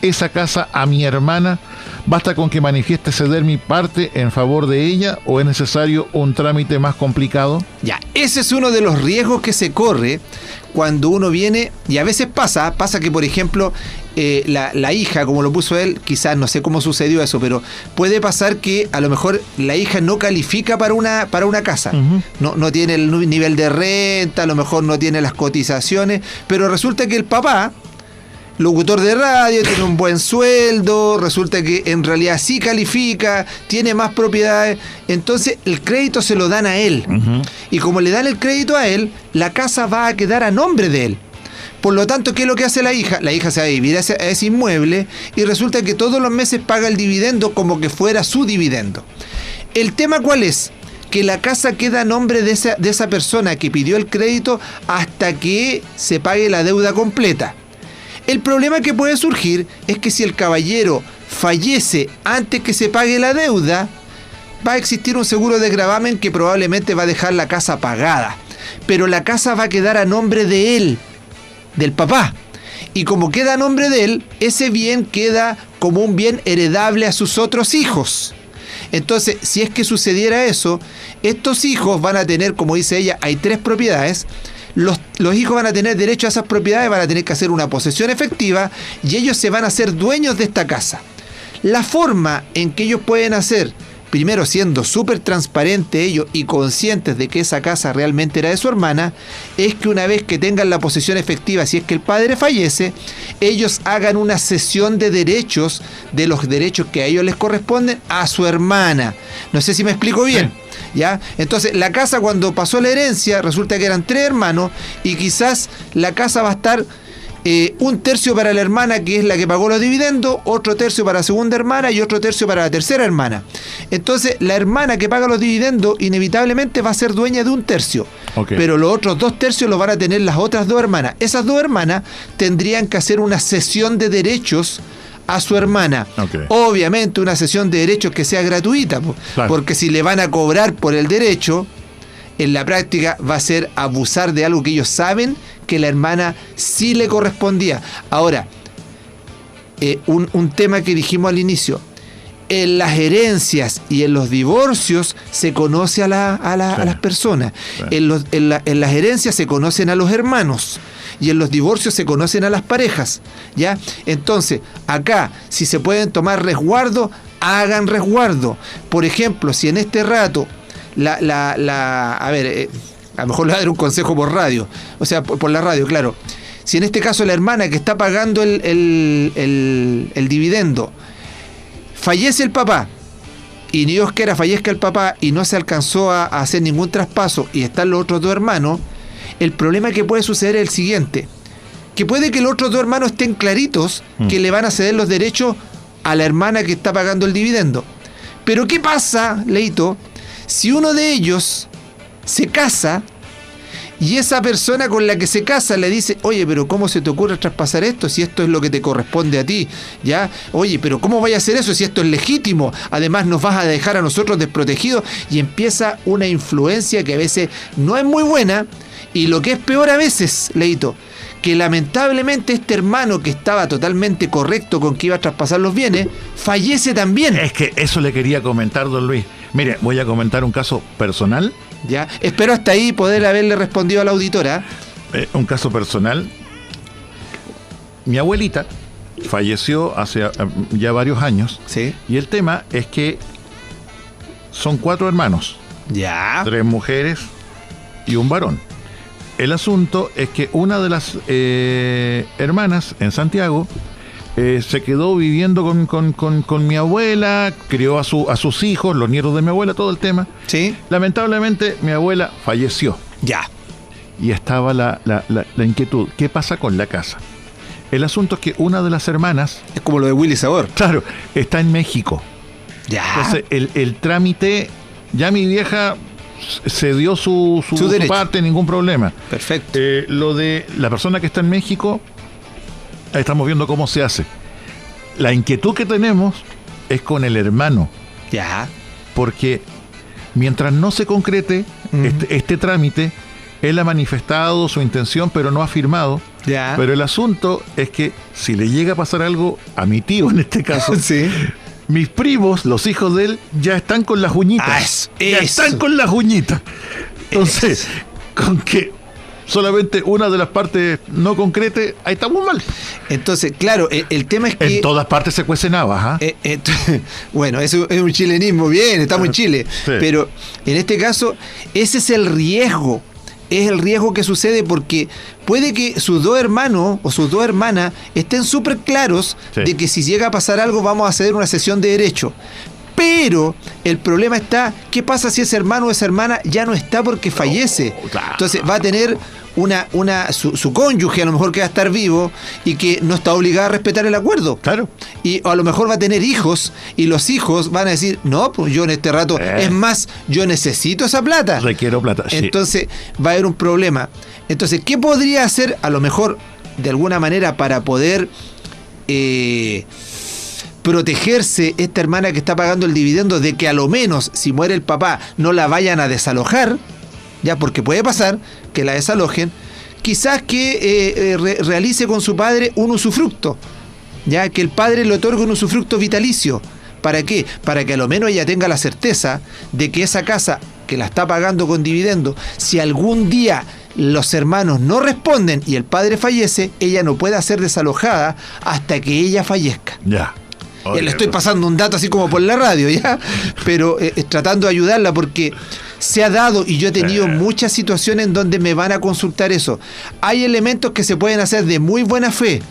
esa casa a mi hermana? ¿Basta con que manifieste ceder mi parte en favor de ella o es necesario un trámite más complicado? Ya, ese es uno de los riesgos que se corre cuando uno viene, y a veces pasa que, por ejemplo, la hija, como lo puso él, quizás no sé cómo sucedió eso, pero puede pasar que a lo mejor la hija no califica para una casa. No tiene el nivel de renta, a lo mejor no tiene las cotizaciones, pero resulta que el papá, locutor de radio, tiene un buen sueldo, resulta que en realidad sí califica, tiene más propiedades, entonces el crédito se lo dan a él. Y como le dan el crédito a él, la casa va a quedar a nombre de él. Por lo tanto, ¿qué es lo que hace la hija? La hija se va a vivir a ese inmueble y resulta que todos los meses paga el dividendo como que fuera su dividendo. ¿El tema cuál es? que la casa queda a nombre de esa persona que pidió el crédito hasta que se pague la deuda completa. El problema que puede surgir es que si el caballero fallece antes que se pague la deuda, va a existir un seguro de gravamen que probablemente va a dejar la casa pagada, pero la casa va a quedar a nombre de él, del papá. Y como queda a nombre de él, ese bien queda como un bien heredable a sus otros hijos. Entonces, si es que sucediera eso, estos hijos van a tener, como dice ella, hay 3 propiedades. Los hijos van a tener derecho a esas propiedades, van a tener que hacer una posesión efectiva y ellos se van a hacer dueños de esta casa. La forma en que ellos pueden hacer, primero siendo súper transparentes ellos y conscientes de que esa casa realmente era de su hermana, es que una vez que tengan la posesión efectiva, si es que el padre fallece, ellos hagan una cesión de derechos, de los derechos que a ellos les corresponden, a su hermana. No sé si me explico bien. ¿Ya? Entonces la casa, cuando pasó la herencia, resulta que eran 3 hermanos y quizás la casa va a estar 1/3 para la hermana, que es la que pagó los dividendos, otro tercio para la segunda hermana y otro tercio para la tercera hermana. Entonces la hermana que paga los dividendos inevitablemente va a ser dueña de 1/3, pero los otros 2/3 los van a tener las otras 2 hermanas. Esas 2 hermanas tendrían que hacer una cesión de derechos a su hermana. Obviamente una cesión de derechos que sea gratuita, claro, porque si le van a cobrar por el derecho, en la práctica va a ser abusar de algo que ellos saben que la hermana sí le correspondía. Ahora, un tema que dijimos al inicio: en las herencias y en los divorcios se conoce a las personas. Sí. En las herencias se conocen a los hermanos y en los divorcios se conocen a las parejas, ¿ya? Entonces, acá, si se pueden tomar resguardo, hagan resguardo. Por ejemplo, si en este rato a lo mejor le voy a dar un consejo por radio, o sea, por la radio, claro. Si en este caso la hermana que está pagando el dividendo, fallece el papá, y ni Dios quiera fallezca el papá y no se alcanzó a hacer ningún traspaso y están los otros 2 hermanos, el problema que puede suceder es el siguiente: que puede que los otros 2 hermanos estén claritos que le van a ceder los derechos a la hermana que está pagando el dividendo. Pero ¿qué pasa, Leito, si uno de ellos se casa y esa persona con la que se casa le dice: oye, pero ¿cómo se te ocurre traspasar esto si esto es lo que te corresponde a ti? ¿Ya? Oye, pero ¿cómo vaya a hacer eso si esto es legítimo? Además nos vas a dejar a nosotros desprotegidos. Y empieza una influencia que a veces no es muy buena, y lo que es peor a veces, Leito, que lamentablemente este hermano que estaba totalmente correcto con que iba a traspasar los bienes, fallece también. Es que eso le quería comentar, don Luis. Mire, voy a comentar un caso personal. Ya, espero hasta ahí poder haberle respondido a la auditora. Un caso personal. Mi abuelita falleció hace ya varios años. Sí. Y el tema es que son 4 hermanos. Ya. 3 mujeres y un varón. El asunto es que una de las hermanas en Santiago se quedó viviendo con mi abuela, crió a sus hijos, los nietos de mi abuela, todo el tema. Sí. Lamentablemente mi abuela falleció. Ya. Y estaba la inquietud: ¿qué pasa con la casa? El asunto es que una de las hermanas... Es como lo de Willy Sabor. Claro, está en México. Ya. Entonces el trámite, ya mi vieja se dio su parte, ningún problema. Perfecto. Lo de la persona que está en México, estamos viendo cómo se hace. La inquietud que tenemos es con el hermano. Ya. Porque mientras no se concrete este trámite, él ha manifestado su intención, pero no ha firmado. Ya. Pero el asunto es que si le llega a pasar algo a mi tío en este caso, sí, mis primos, los hijos de él, ya están con las uñitas. Ya están con las uñitas. Entonces, con que solamente una de las partes no concrete, ahí estamos mal. Entonces, claro, el tema es que... En todas partes se cuece navaja. Bueno, eso es un chilenismo, bien, estamos en Chile. Sí. Pero en este caso, ese es el riesgo. Es el riesgo que sucede porque puede que sus 2 hermanos o sus 2 hermanas estén súper claros, sí, de que si llega a pasar algo vamos a hacer una cesión de derecho. Pero el problema está, ¿qué pasa si ese hermano o esa hermana ya no está porque fallece? Claro. Entonces va a tener su cónyuge a lo mejor que va a estar vivo y que no está obligada a respetar el acuerdo. Claro. Y a lo mejor va a tener hijos y los hijos van a decir, no, pues yo en este rato, es más, yo necesito esa plata. Requiero plata, sí. Entonces va a haber un problema. Entonces, ¿qué podría hacer a lo mejor de alguna manera para poder protegerse esta hermana que está pagando el dividendo de que a lo menos si muere el papá no la vayan a desalojar? Ya, porque puede pasar que la desalojen. Quizás que realice con su padre un usufructo, ya que el padre le otorgue un usufructo vitalicio. ¿Para qué? Para que a lo menos ella tenga la certeza de que esa casa que la está pagando con dividendo, si algún día los hermanos no responden y el padre fallece, ella no pueda ser desalojada hasta que ella fallezca. Ya. Le estoy pasando un dato así como por la radio, ¿ya? Pero tratando de ayudarla porque se ha dado, y yo he tenido muchas situaciones en donde me van a consultar eso. Hay elementos que se pueden hacer de muy buena fe.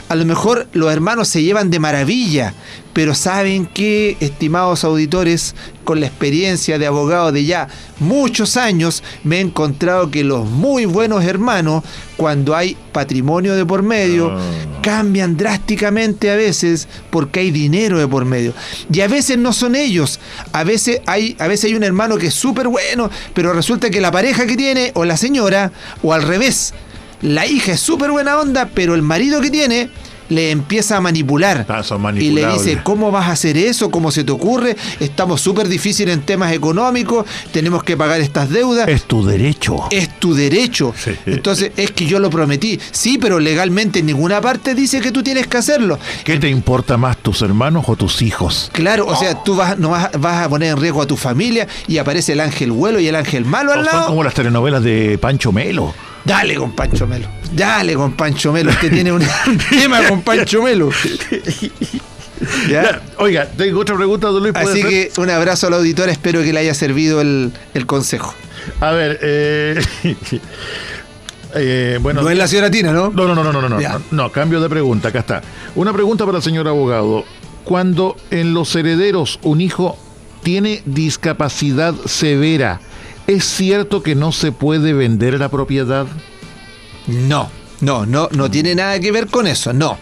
A lo mejor los hermanos se llevan de maravilla, pero saben que, estimados auditores, con la experiencia de abogado de ya muchos años, me he encontrado que los muy buenos hermanos, cuando hay patrimonio de por medio, cambian drásticamente a veces porque hay dinero de por medio. Y a veces no son ellos. A veces hay un hermano que es súper bueno, pero resulta que la pareja que tiene, o la señora, o al revés, la hija es súper buena onda, pero el marido que tiene le empieza a manipular. Y le dice, ¿cómo vas a hacer eso? ¿Cómo se te ocurre? Estamos súper difíciles en temas económicos, tenemos que pagar estas deudas. Es tu derecho. Es tu derecho. Sí. Entonces, es que yo lo prometí. Sí, pero legalmente en ninguna parte dice que tú tienes que hacerlo. ¿Qué te importa más, tus hermanos o tus hijos? Claro, o sea, tú vas a poner en riesgo a tu familia y aparece el ángel bueno y el ángel malo al lado. Son como las telenovelas de Pancho Melo. Dale con Pancho Melo. Usted tiene un tema con Pancho Melo. ¿Ya? Oiga, tengo otra pregunta, don Luis. Así que un abrazo a la auditora, espero que le haya servido el consejo. A ver, bueno. No es la señora Tina, ¿no? No, cambio de pregunta, acá está. Una pregunta para el señor abogado. Cuando en los herederos un hijo tiene discapacidad severa, ¿es cierto que no se puede vender la propiedad? No tiene nada que ver con eso, no.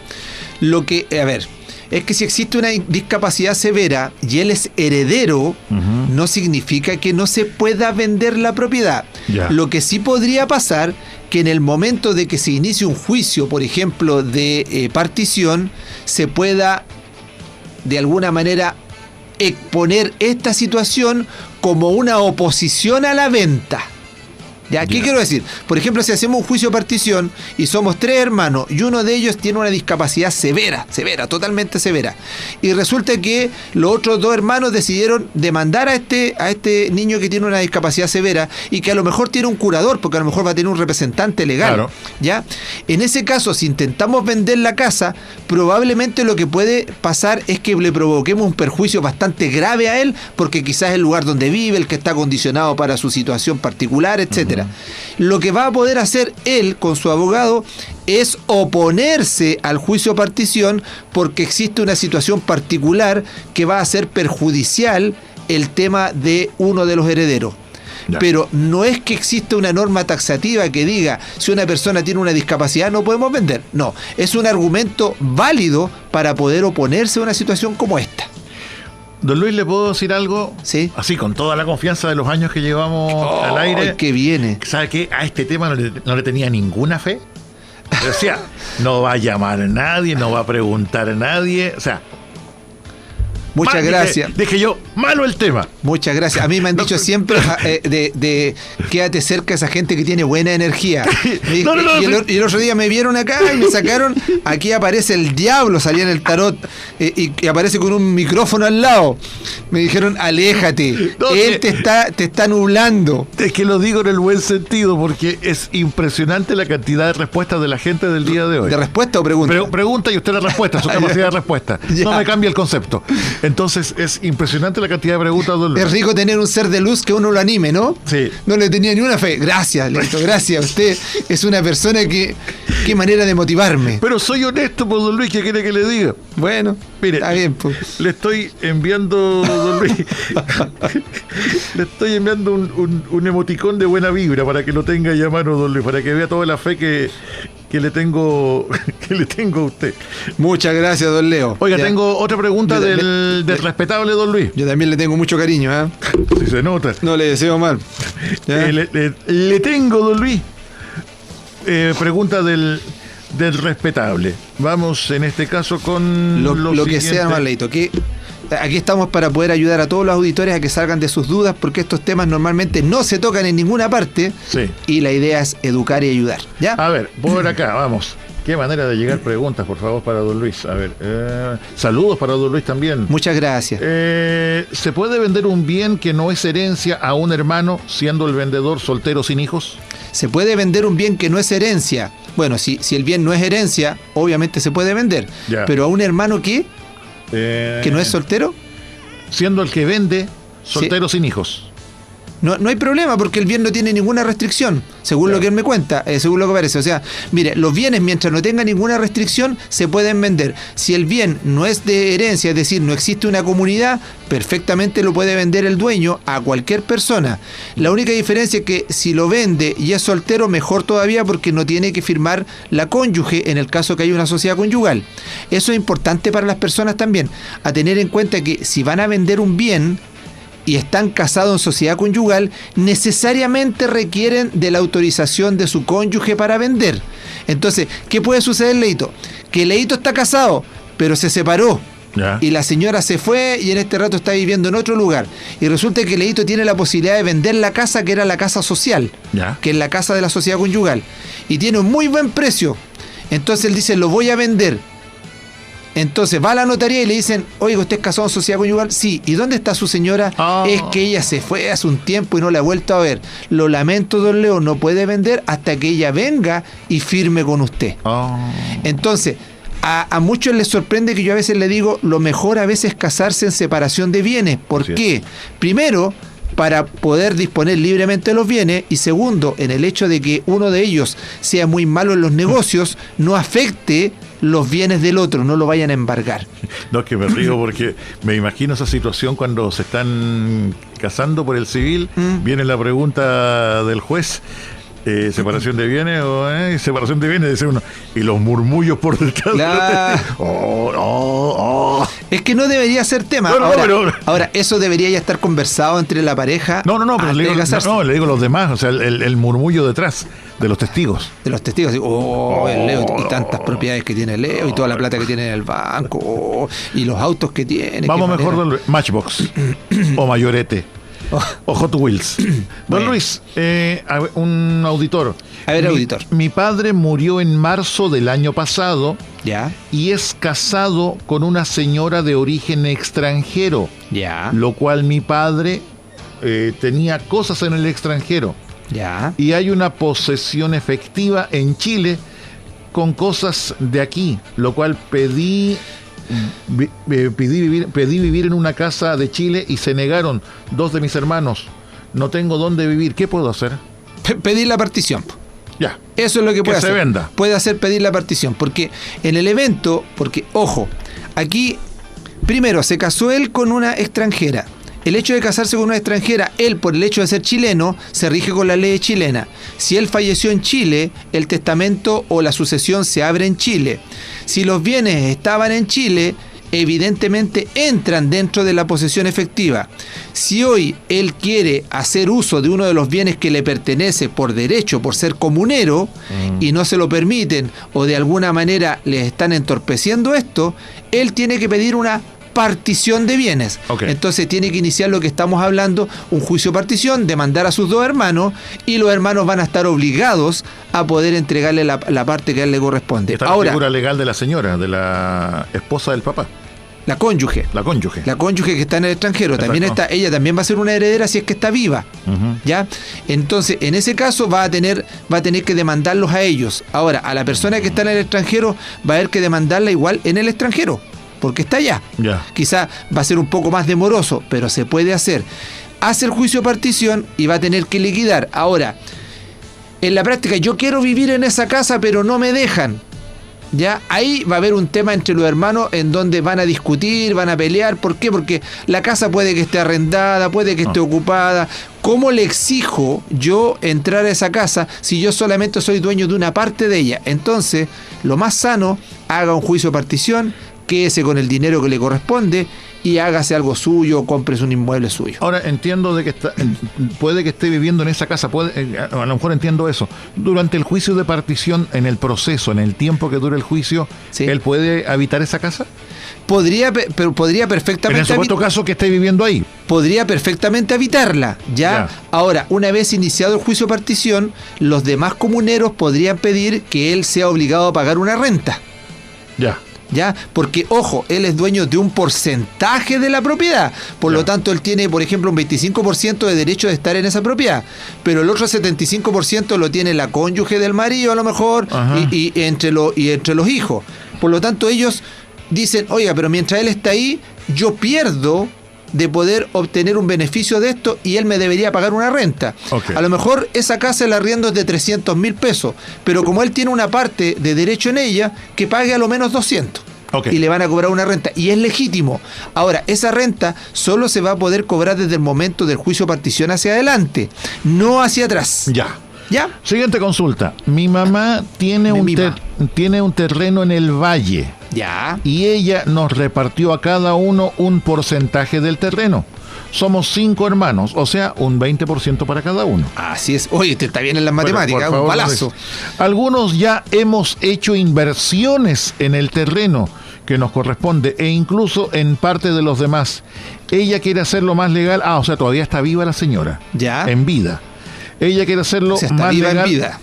Es que si existe una discapacidad severa y él es heredero, no significa que no se pueda vender la propiedad. Ya. Lo que sí podría pasar, que en el momento de que se inicie un juicio, por ejemplo, de partición, se pueda de alguna manera exponer esta situación como una oposición a la venta. ¿Ya? ¿Qué quiero decir? Por ejemplo, si hacemos un juicio de partición y somos 3 hermanos y uno de ellos tiene una discapacidad severa, totalmente severa, y resulta que los otros 2 hermanos decidieron demandar a este niño que tiene una discapacidad severa y que a lo mejor tiene un curador, porque a lo mejor va a tener un representante legal. Claro. ¿Ya? En ese caso, si intentamos vender la casa, probablemente lo que puede pasar es que le provoquemos un perjuicio bastante grave a él, porque quizás el lugar donde vive, el que está condicionado para su situación particular, etcétera. Lo que va a poder hacer él con su abogado es oponerse al juicio de partición porque existe una situación particular que va a ser perjudicial el tema de uno de los herederos. Ya. Pero no es que exista una norma taxativa que diga si una persona tiene una discapacidad no podemos vender. No, es un argumento válido para poder oponerse a una situación como esta. Don Luis, ¿le puedo decir algo? Sí. Así, con toda la confianza de los años que llevamos al aire. Que viene. ¿Sabe qué? A este tema no le tenía ninguna fe. Decía, no va a llamar a nadie, no va a preguntar a nadie. O sea, muchas gracias. Dije yo, malo el tema. Muchas gracias. A mí me han dicho siempre quédate cerca de esa gente que tiene buena energía. Y el otro día me vieron acá y me sacaron, aquí aparece el diablo, salía en el tarot, y aparece con un micrófono al lado. Me dijeron, aléjate, él te está nublando. Es que lo digo en el buen sentido, porque es impresionante la cantidad de respuestas de la gente del día de hoy. ¿De respuesta o pregunta? Pregunta y usted la respuesta, su capacidad de respuesta. No me cambia el concepto. Entonces es impresionante la cantidad de preguntas, don Luis. Es rico tener un ser de luz que uno lo anime, ¿no? Sí. No le tenía ni una fe. Gracias, Leito, gracias. Usted es una persona que... Qué manera de motivarme. Pero soy honesto, pues, don Luis, ¿qué quiere que le diga? Bueno, mire, está bien, pues. Le estoy enviando, don Luis, le estoy enviando un emoticón de buena vibra para que lo tenga ahí a mano, don Luis, para que vea toda la fe que le tengo a usted. Muchas gracias, don Leo. Oiga, Ya. tengo otra pregunta del respetable don Luis. Yo también le tengo mucho cariño, ¿eh? Si se nota. No le deseo mal. ¿Ya? Le tengo, don Luis, pregunta del respetable. Vamos en este caso con lo que sea, Marleito, que aquí estamos para poder ayudar a todos los auditores a que salgan de sus dudas, porque estos temas normalmente no se tocan en ninguna parte. Sí. Y la idea es educar y ayudar, ¿ya? A ver, por acá, vamos. Qué manera de llegar preguntas, por favor, para don Luis. A ver, saludos para don Luis también. Muchas gracias. ¿Se puede vender un bien que no es herencia a un hermano siendo el vendedor soltero sin hijos? ¿Se puede vender un bien que no es herencia? Bueno, si el bien no es herencia, obviamente se puede vender. Ya. Pero a un hermano que no es soltero, Siendo el que vende soltero sin hijos. no hay problema, porque el bien no tiene ninguna restricción, según lo que él me cuenta, según lo que parece. O sea, mire, los bienes, mientras no tengan ninguna restricción, se pueden vender. Si el bien no es de herencia, es decir, no existe una comunidad, perfectamente lo puede vender el dueño a cualquier persona. La única diferencia es que si lo vende y es soltero, mejor todavía, porque no tiene que firmar la cónyuge en el caso que haya una sociedad conyugal. Eso es importante para las personas también, a tener en cuenta que si van a vender un bien y están casados en sociedad conyugal, necesariamente requieren de la autorización de su cónyuge para vender. Entonces, ¿qué puede suceder, Leito? Que Leito está casado, pero se separó. Ya. Y la señora se fue y en este rato está viviendo en otro lugar. Y resulta que Leito tiene la posibilidad de vender la casa, que era la casa social, Ya. que es la casa de la sociedad conyugal. Y tiene un muy buen precio. Entonces él dice, lo voy a vender. Entonces va a la notaría y le dicen, oiga, ¿usted es casado en sociedad conyugal? Sí. ¿Y dónde está su señora? Es que ella se fue hace un tiempo y no la ha vuelto a ver. Lo lamento, don Leo, no puede vender hasta que ella venga y firme con usted. Entonces, a muchos les sorprende que yo a veces le digo, lo mejor a veces es casarse en separación de bienes. ¿Por qué? Primero, para poder disponer libremente de los bienes, y segundo, en el hecho de que uno de ellos sea muy malo en los negocios, no afecte los bienes del otro, no lo vayan a embargar. No, es que me río porque me imagino esa situación cuando se están casando por el civil, viene la pregunta del juez, separación de bienes o separación de bienes, dice uno, y los murmullos por detrás. Claro. Es que no debería ser tema. No, ahora, eso debería ya estar conversado entre la pareja. No, pero antes le de digo, casarse. le digo los demás, o sea, el murmullo detrás de los testigos. De los testigos, el Leo, y tantas propiedades que tiene Leo, y toda la plata que tiene en el banco, y los autos que tiene. Vamos mejor del Matchbox o Mayorete o Hot Wheels. Don Luis, un auditor. A ver, auditor. Mi padre murió en marzo del año pasado. Ya. Y es casado con una señora de origen extranjero. Ya. Lo cual mi padre tenía cosas en el extranjero. Ya. Y hay una posesión efectiva en Chile con cosas de aquí, lo cual pedí vivir en una casa de Chile y se negaron 2 de mis hermanos. No tengo dónde vivir. ¿Qué puedo hacer? Pedir la partición. Ya. Eso es lo que puede hacer. Se venda. Puede hacer pedir la partición, porque en el evento, ojo, aquí primero se casó él con una extranjera. El hecho de casarse con una extranjera, él por el hecho de ser chileno, se rige con la ley chilena. Si él falleció en Chile, el testamento o la sucesión se abre en Chile. Si los bienes estaban en Chile, evidentemente entran dentro de la posesión efectiva. Si hoy él quiere hacer uso de uno de los bienes que le pertenece por derecho, por ser comunero, y no se lo permiten, o de alguna manera les están entorpeciendo esto, él tiene que pedir una partición de bienes. Okay. Entonces tiene que iniciar lo que estamos hablando, un juicio de partición, demandar a sus 2 hermanos, y los hermanos van a estar obligados a poder entregarle la parte que a él le corresponde. Está ahora, la figura legal de la señora, de la esposa del papá. La cónyuge. La cónyuge. La cónyuge que está en el extranjero. Exacto. También está, ella también va a ser una heredera si es que está viva. ¿Ya? Entonces, en ese caso va a tener que demandarlos a ellos. Ahora, a la persona que está en el extranjero va a haber que demandarla igual en el extranjero. porque está allá. Ya. Quizá va a ser un poco más demoroso, pero se puede hacer. Hace el juicio de partición y va a tener que liquidar. Ahora, en la práctica, yo quiero vivir en esa casa, pero no me dejan. ¿Ya? Ahí va a haber un tema entre los hermanos en donde van a discutir, van a pelear. ¿Por qué? Porque la casa puede que esté arrendada, puede que esté ocupada. ¿Cómo le exijo yo entrar a esa casa si yo solamente soy dueño de una parte de ella? Entonces, lo más sano, haga un juicio de partición, quédese con el dinero que le corresponde y hágase algo suyo, cómprese un inmueble suyo. Ahora entiendo de que puede que esté viviendo en esa casa, a lo mejor entiendo eso. Durante el juicio de partición, en el proceso, en el tiempo que dure el juicio, Sí. ¿él puede habitar esa casa? Pero podría En perfectamente el supuesto caso que esté viviendo ahí. podría perfectamente habitarla, ¿ya? Ya. Ahora, una vez iniciado el juicio de partición, los demás comuneros podrían pedir que él sea obligado a pagar una renta, Ya. ¿ya? Porque, ojo, él es dueño de un porcentaje de la propiedad, por Ya. lo tanto, él tiene, por ejemplo, un 25% de derecho de estar en esa propiedad, pero el otro 75% lo tiene la cónyuge del marido, a lo mejor, Ajá. y entre los hijos. Por lo tanto, ellos dicen, oiga, pero mientras él está ahí, yo pierdo de poder obtener un beneficio de esto y él me debería pagar una renta. Ok. A lo mejor esa casa el arriendo es de 300.000 pesos, pero como él tiene una parte de derecho en ella, que pague a lo menos 200. Ok. Y le van a cobrar una renta. Y es legítimo. Ahora, esa renta solo se va a poder cobrar desde el momento del juicio de partición hacia adelante, no hacia atrás. Ya. ¿Ya? Siguiente consulta. Mi mamá tiene tiene un terreno en el valle Ya. y ella nos repartió a cada uno un porcentaje del terreno. Somos 5 hermanos, o sea, un 20% para cada uno. Así es. Oye, te está bien en las Bueno, matemáticas, por favor, un balazo. Luis. Algunos ya hemos hecho inversiones en el terreno que nos corresponde e incluso en parte de los demás. Ella quiere hacerlo más legal. O sea, todavía está viva la señora. Ya. En vida. Ella quiere hacerlo O sea, está más viva en legal. vida.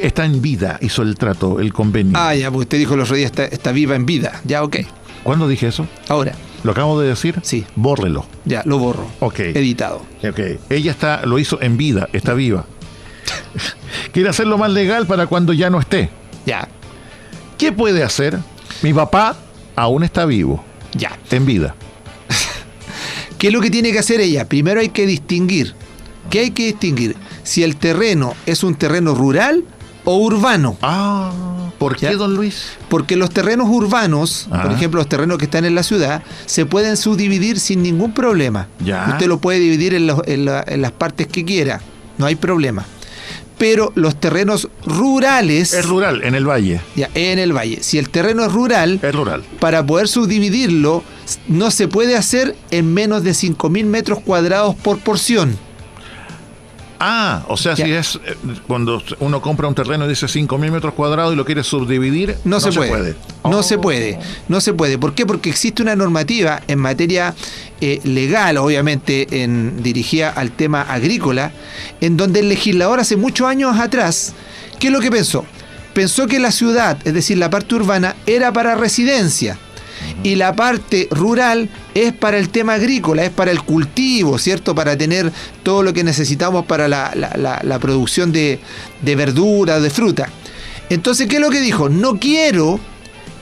Está en vida, hizo el trato, el convenio. Ya, porque usted dijo el otro día está viva en vida. Ya, ok. ¿Cuándo dije eso? Ahora, ¿Lo acabo de decir? Sí. Bórrelo. ya, lo borro. Ok. Editado. Ok. Ella lo hizo en vida, está viva. Quiere hacerlo más legal para cuando ya no esté. Ya, ¿Qué puede hacer? Mi papá aún está vivo, ya. en vida. ¿Qué es lo que tiene que hacer ella? Primero hay que distinguir. ¿Qué hay que distinguir? Si el terreno es un terreno rural o urbano. ¿Por qué, Ya. don Luis? Porque los terrenos urbanos, por Ah. ejemplo, los terrenos que están en la ciudad, se pueden subdividir sin ningún problema. Ya. Usted lo puede dividir en las partes que quiera. No hay problema. Pero los terrenos rurales, Es rural, en el valle. ya, en el valle, si el terreno es rural, Es rural. para poder subdividirlo, no se puede hacer en menos de 5.000 metros cuadrados por porción. O sea, Ya. si es cuando uno compra un terreno y dice 5.000 metros cuadrados y lo quiere subdividir, No se puede. No se puede. No se puede. ¿Por qué? Porque existe una normativa en materia legal, obviamente dirigida al tema agrícola, en donde el legislador hace muchos años atrás, ¿qué es lo que pensó? Pensó que la ciudad, es decir, la parte urbana, era para residencia. Y la parte rural es para el tema agrícola, es para el cultivo, ¿cierto? Para tener todo lo que necesitamos para la producción de verduras, de fruta. Entonces, ¿qué es lo que dijo? No quiero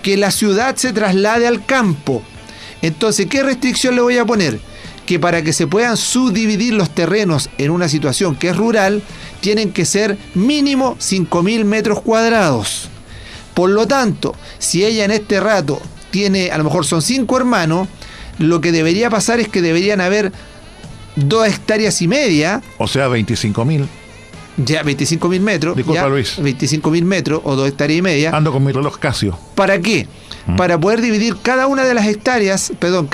que la ciudad se traslade al campo. Entonces, ¿qué restricción le voy a poner? Que para que se puedan subdividir los terrenos en una situación que es rural, tienen que ser mínimo 5.000 metros cuadrados. Por lo tanto, si ella en este rato tiene, a lo mejor son 5 hermanos, lo que debería pasar es que deberían haber 2,5 hectáreas, O sea, 25.000. ya 25.000 metros, Disculpa, ya, Luis. 25.000 metros o 2,5 hectáreas. Ando con mi reloj Casio. ¿Para qué? Para poder dividir cada una de las hectáreas, perdón,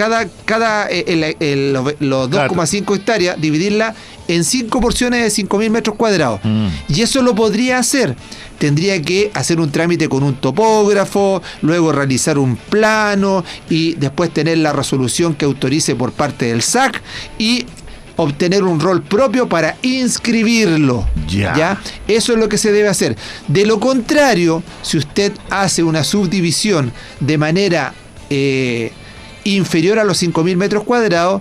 los 2,5 hectáreas, dividirla en 5 porciones de 5.000 metros cuadrados. Y eso lo podría hacer. Tendría que hacer un trámite con un topógrafo, luego realizar un plano y después tener la resolución que autorice por parte del SAC y obtener un rol propio para inscribirlo. Ya. Eso es lo que se debe hacer. De lo contrario, si usted hace una subdivisión de manera inferior a los 5.000 metros cuadrados,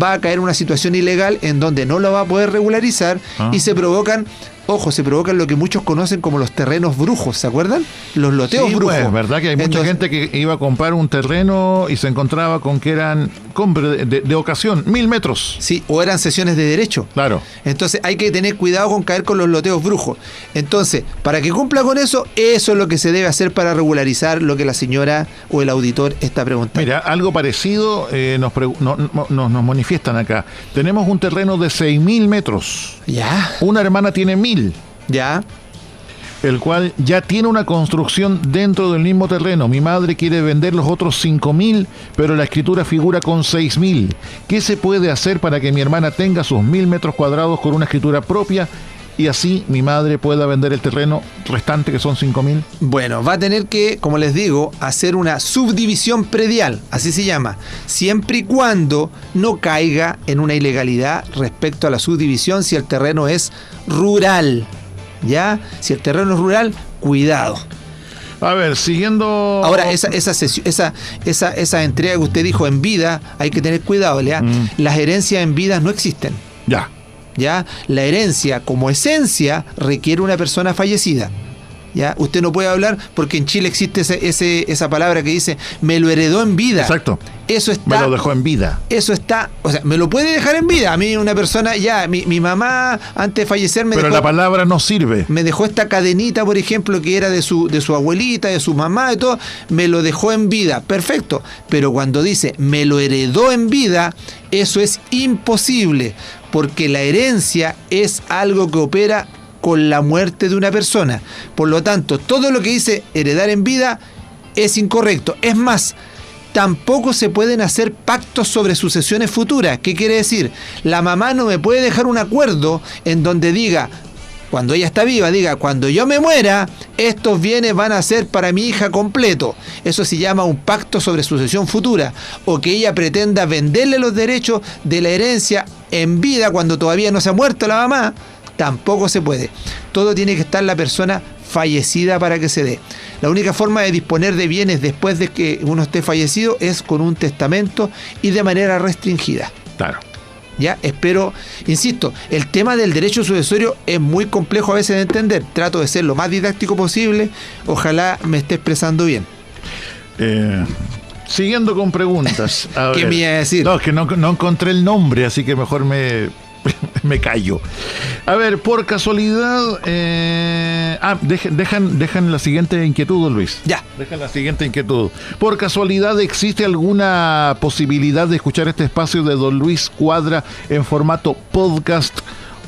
va a caer en una situación ilegal en donde no lo va a poder regularizar y se provocan ojo, se provocan lo que muchos conocen como los terrenos brujos, ¿se acuerdan? Los loteos brujos. Pues, verdad que hay mucha gente que iba a comprar un terreno y se encontraba con que eran compra de ocasión, 1000 metros. Sí, o eran sesiones de derecho. Claro. Entonces hay que tener cuidado con caer con los loteos brujos. Entonces, para que cumpla con eso es lo que se debe hacer para regularizar lo que la señora o el auditor está preguntando. Mira, algo parecido nos manifiestan acá. Tenemos un terreno de 6000 metros. Ya. Una hermana tiene 1000. Ya. El cual ya tiene una construcción dentro del mismo terreno. Mi madre quiere vender los otros 5000, pero la escritura figura con 6000. ¿Qué se puede hacer para que mi hermana tenga sus 1000 metros cuadrados con una escritura propia y así mi madre pueda vender el terreno restante, que son 5000? Bueno, va a tener que, como les digo, hacer una subdivisión predial, así se llama, siempre y cuando no caiga en una ilegalidad respecto a la subdivisión si el terreno es rural. ¿Ya? Si el terreno es rural, cuidado. A ver, siguiendo... Ahora, esa entrega que usted dijo en vida, hay que tener cuidado, ¿ya? Las herencias en vida no existen. Ya. ¿Ya? La herencia como esencia requiere una persona fallecida. ¿Ya? Usted no puede hablar porque en Chile existe esa palabra que dice me lo heredó en vida. Exacto. Eso está, me lo dejó en vida. Eso está, o sea, me lo puede dejar en vida. A mí una persona, mi mamá antes de fallecer Pero la palabra no sirve. Me dejó esta cadenita, por ejemplo, que era de su abuelita, de su mamá, de todo, me lo dejó en vida. Perfecto. Pero cuando dice me lo heredó en vida, eso es imposible, porque la herencia es algo que opera con la muerte de una persona. Por lo tanto, todo lo que dice heredar en vida es incorrecto. Es más, tampoco se pueden hacer pactos sobre sucesiones futuras. ¿Qué quiere decir? La mamá no me puede dejar un acuerdo en donde diga, cuando ella está viva, diga, cuando yo me muera, estos bienes van a ser para mi hija completo. Eso se llama un pacto sobre sucesión futura. O que ella pretenda venderle los derechos de la herencia en vida cuando todavía no se ha muerto la mamá. Tampoco se puede. Todo tiene que estar la persona fallecida para que se dé. La única forma de disponer de bienes después de que uno esté fallecido es con un testamento y de manera restringida. Claro. Ya, espero, insisto, el tema del derecho sucesorio es muy complejo a veces de entender. Trato de ser lo más didáctico posible. Ojalá me esté expresando bien. Siguiendo con preguntas. ¿Qué me iba a decir? No, es que no encontré el nombre, así que mejor me callo. A ver, por casualidad... dejan la siguiente inquietud, don Luis. Ya. Dejan la siguiente inquietud. Por casualidad, ¿existe alguna posibilidad de escuchar este espacio de don Luis Cuadra en formato podcast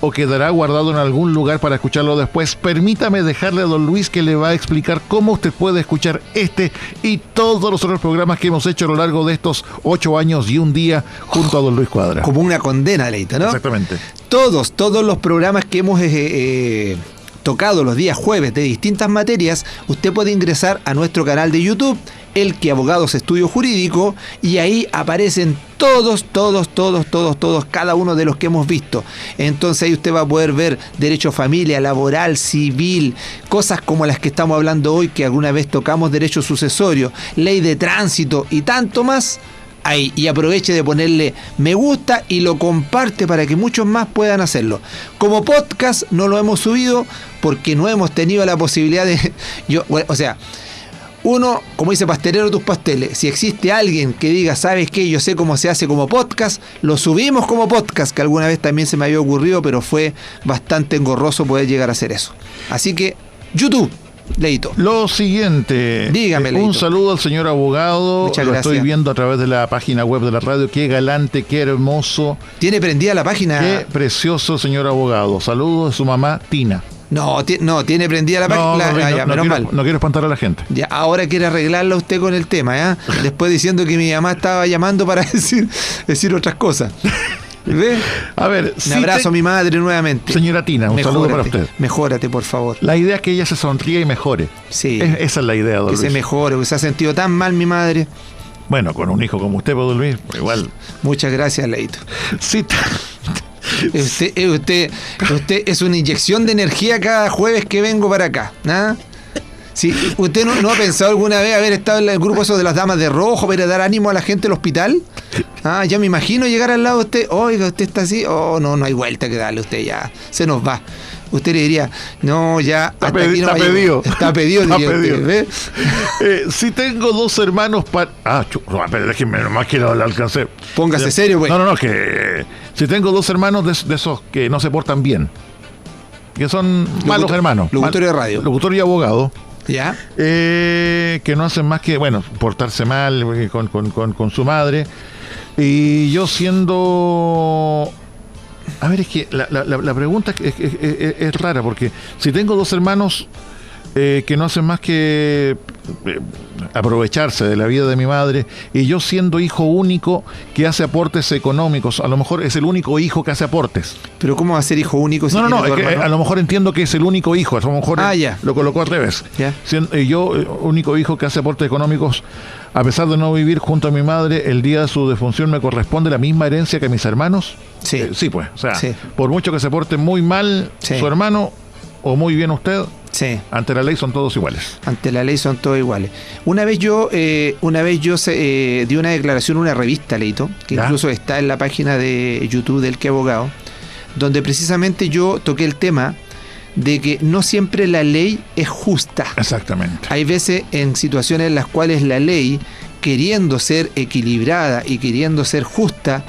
o quedará guardado en algún lugar para escucharlo después? Permítame dejarle a don Luis que le va a explicar cómo usted puede escuchar este y todos los otros programas que hemos hecho a lo largo de estos 8 años y un día junto a don Luis Cuadra. Como una condena, Leito, ¿no? Exactamente. Todos los programas que hemos tocado los días jueves de distintas materias, usted puede ingresar a nuestro canal de YouTube, El que Abogados Estudio Jurídico, y ahí aparecen todos, cada uno de los que hemos visto. Entonces ahí usted va a poder ver derecho a familia, laboral, civil, cosas como las que estamos hablando hoy, que alguna vez tocamos, derecho sucesorio, ley de tránsito y tanto más. Ahí, y aproveche de ponerle me gusta y lo comparte para que muchos más puedan hacerlo. Como podcast no lo hemos subido porque no hemos tenido la posibilidad de... Uno, como dice pastelero tus pasteles, si existe alguien que diga, ¿sabes qué? Yo sé cómo se hace como podcast, lo subimos como podcast, que alguna vez también se me había ocurrido, pero fue bastante engorroso poder llegar a hacer eso. Así que, YouTube. Leito. Lo siguiente. Dígame, Leito. Un saludo al señor abogado. Muchas Lo gracias. estoy viendo a través de la página web de la radio. Qué galante, qué hermoso. ¿Tiene prendida la página? Qué precioso, señor abogado. Saludos de su mamá, Tina. No, tiene prendida la página. No quiero espantar a la gente. Ya, ahora quiere arreglarla usted con el tema, ¿ya? Después diciendo que mi mamá estaba llamando para decir otras cosas. ¿Ve? A ver, un abrazo a mi madre nuevamente. Señora Tina, un saludo para usted. Mejórate, por favor. La idea es que ella se sonríe y mejore. Sí. Esa es la idea, don Que Luis. se mejore, porque se ha sentido tan mal mi madre. Bueno, con un hijo como usted, don Luis, igual. Muchas gracias, Leito. Sí. Usted es una inyección de energía cada jueves que vengo para acá. ¿Ah? Sí, ¿usted no ha pensado alguna vez haber estado en el grupo eso de las damas de rojo para dar ánimo a la gente del hospital? Ah, ya me imagino llegar al lado de usted. Oiga, usted está así. Oh, no hay vuelta que darle, usted ya se nos va. usted le diría, no, ya, Está hasta aquí no está va a llegar. pedido. Está pedido, Está diría usted, pedido. ¿ve? Si tengo 2 hermanos no, pero déjenme, nomás que lo alcancé. Póngase serio, pues. No, que si tengo 2 hermanos de esos que no se portan bien, que son malos hermanos. Locutorio de radio. Locutorio y abogado. ¿Ya? Que no hacen más que, bueno, portarse mal con su madre. Y yo siendo... A ver, es que la pregunta es rara, porque si tengo 2 hermanos que no hacen más que aprovecharse de la vida de mi madre, y yo siendo hijo único que hace aportes económicos, a lo mejor es el único hijo que hace aportes. Pero ¿cómo va a ser hijo único si No, tiene es dos que hermanos? a lo mejor entiendo que es el único hijo, a lo mejor ya. lo colocó al revés. Ya. Yo, único hijo que hace aportes económicos, a pesar de no vivir junto a mi madre, el día de su defunción me corresponde la misma herencia que a mis hermanos. Sí. Sí, pues, o sea, Sí. por mucho que se porte muy mal Sí. su hermano o muy bien usted, Sí. ante la ley son todos iguales. Ante la ley son todos iguales. Una vez yo di una declaración en una revista, Leito, que ¿Ya? incluso está en la página de YouTube del Que Abogado, donde precisamente yo toqué el tema de que no siempre la ley es justa. Exactamente. Hay veces en situaciones en las cuales la ley, queriendo ser equilibrada y queriendo ser justa,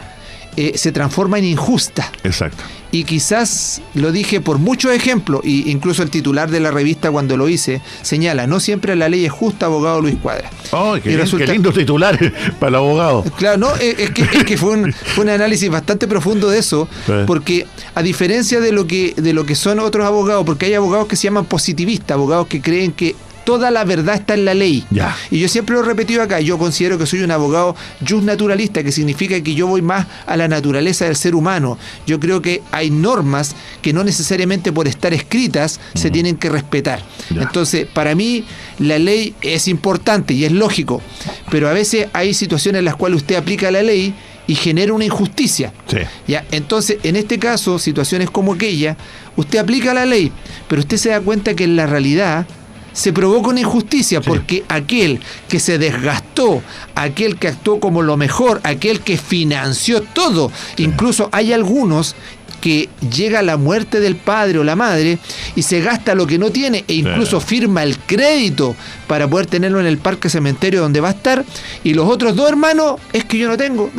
se transforma en injusta. Exacto. Y quizás lo dije por muchos ejemplos, y incluso el titular de la revista cuando lo hice señala, no siempre la ley es justa, abogado Luis Cuadra. Oh, Y resulta- qué lindo titular para el abogado. Claro, no, es que fue un análisis bastante profundo de eso, Sí. porque a diferencia de lo que son otros abogados, porque hay abogados que se llaman positivistas, abogados que creen que toda la verdad está en la ley. Ya. Y yo siempre lo he repetido acá, yo considero que soy un abogado justnaturalista, que significa que yo voy más a la naturaleza del ser humano. Yo creo que hay normas que no necesariamente por estar escritas se tienen que respetar. Ya. Entonces, para mí, la ley es importante y es lógico, pero a veces hay situaciones en las cuales usted aplica la ley y genera una injusticia. Sí. ¿Ya? Entonces, en este caso, situaciones como aquella, usted aplica la ley, pero usted se da cuenta que en la realidad se provoca una injusticia, Sí. porque aquel que se desgastó, aquel que actuó como lo mejor, aquel que financió todo, incluso hay algunos que llega la muerte del padre o la madre y se gasta lo que no tiene e incluso firma el crédito para poder tenerlo en el parque cementerio donde va a estar, y los otros 2 hermanos, es que yo no tengo,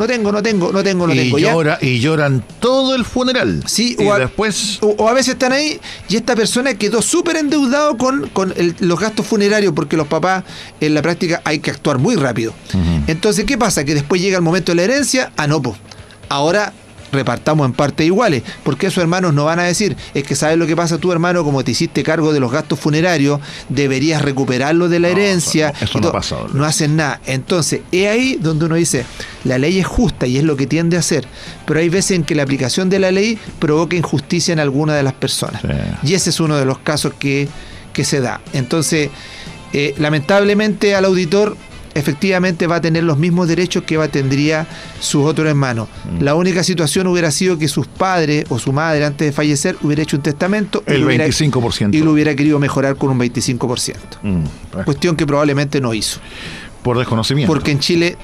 ¿ya? Y lloran todo el funeral. Sí, y o a- después... O a veces están ahí y esta persona quedó súper endeudado con los gastos funerarios, porque los papás en la práctica hay que actuar muy rápido. Entonces, ¿qué pasa? Que después llega el momento de la herencia, pues ahora repartamos en partes iguales, porque esos hermanos no van a decir, es que sabes lo que pasa, tu hermano, como te hiciste cargo de los gastos funerarios, deberías recuperarlo de la herencia. eso y no todo. pasa, Dolores. No hacen nada. Entonces, es ahí donde uno dice, la ley es justa y es lo que tiende a hacer, pero hay veces en que la aplicación de la ley provoca injusticia en alguna de las personas. Sí. Y ese es uno de los casos que se da. Entonces, lamentablemente al auditor efectivamente va a tener los mismos derechos que tendría sus otros hermanos. La única situación hubiera sido que sus padres o su madre antes de fallecer hubiera hecho un testamento El y lo hubiera- 25%. y lo hubiera querido mejorar con un 25%. Pues, Cuestión que probablemente no hizo. por desconocimiento. Porque en Chile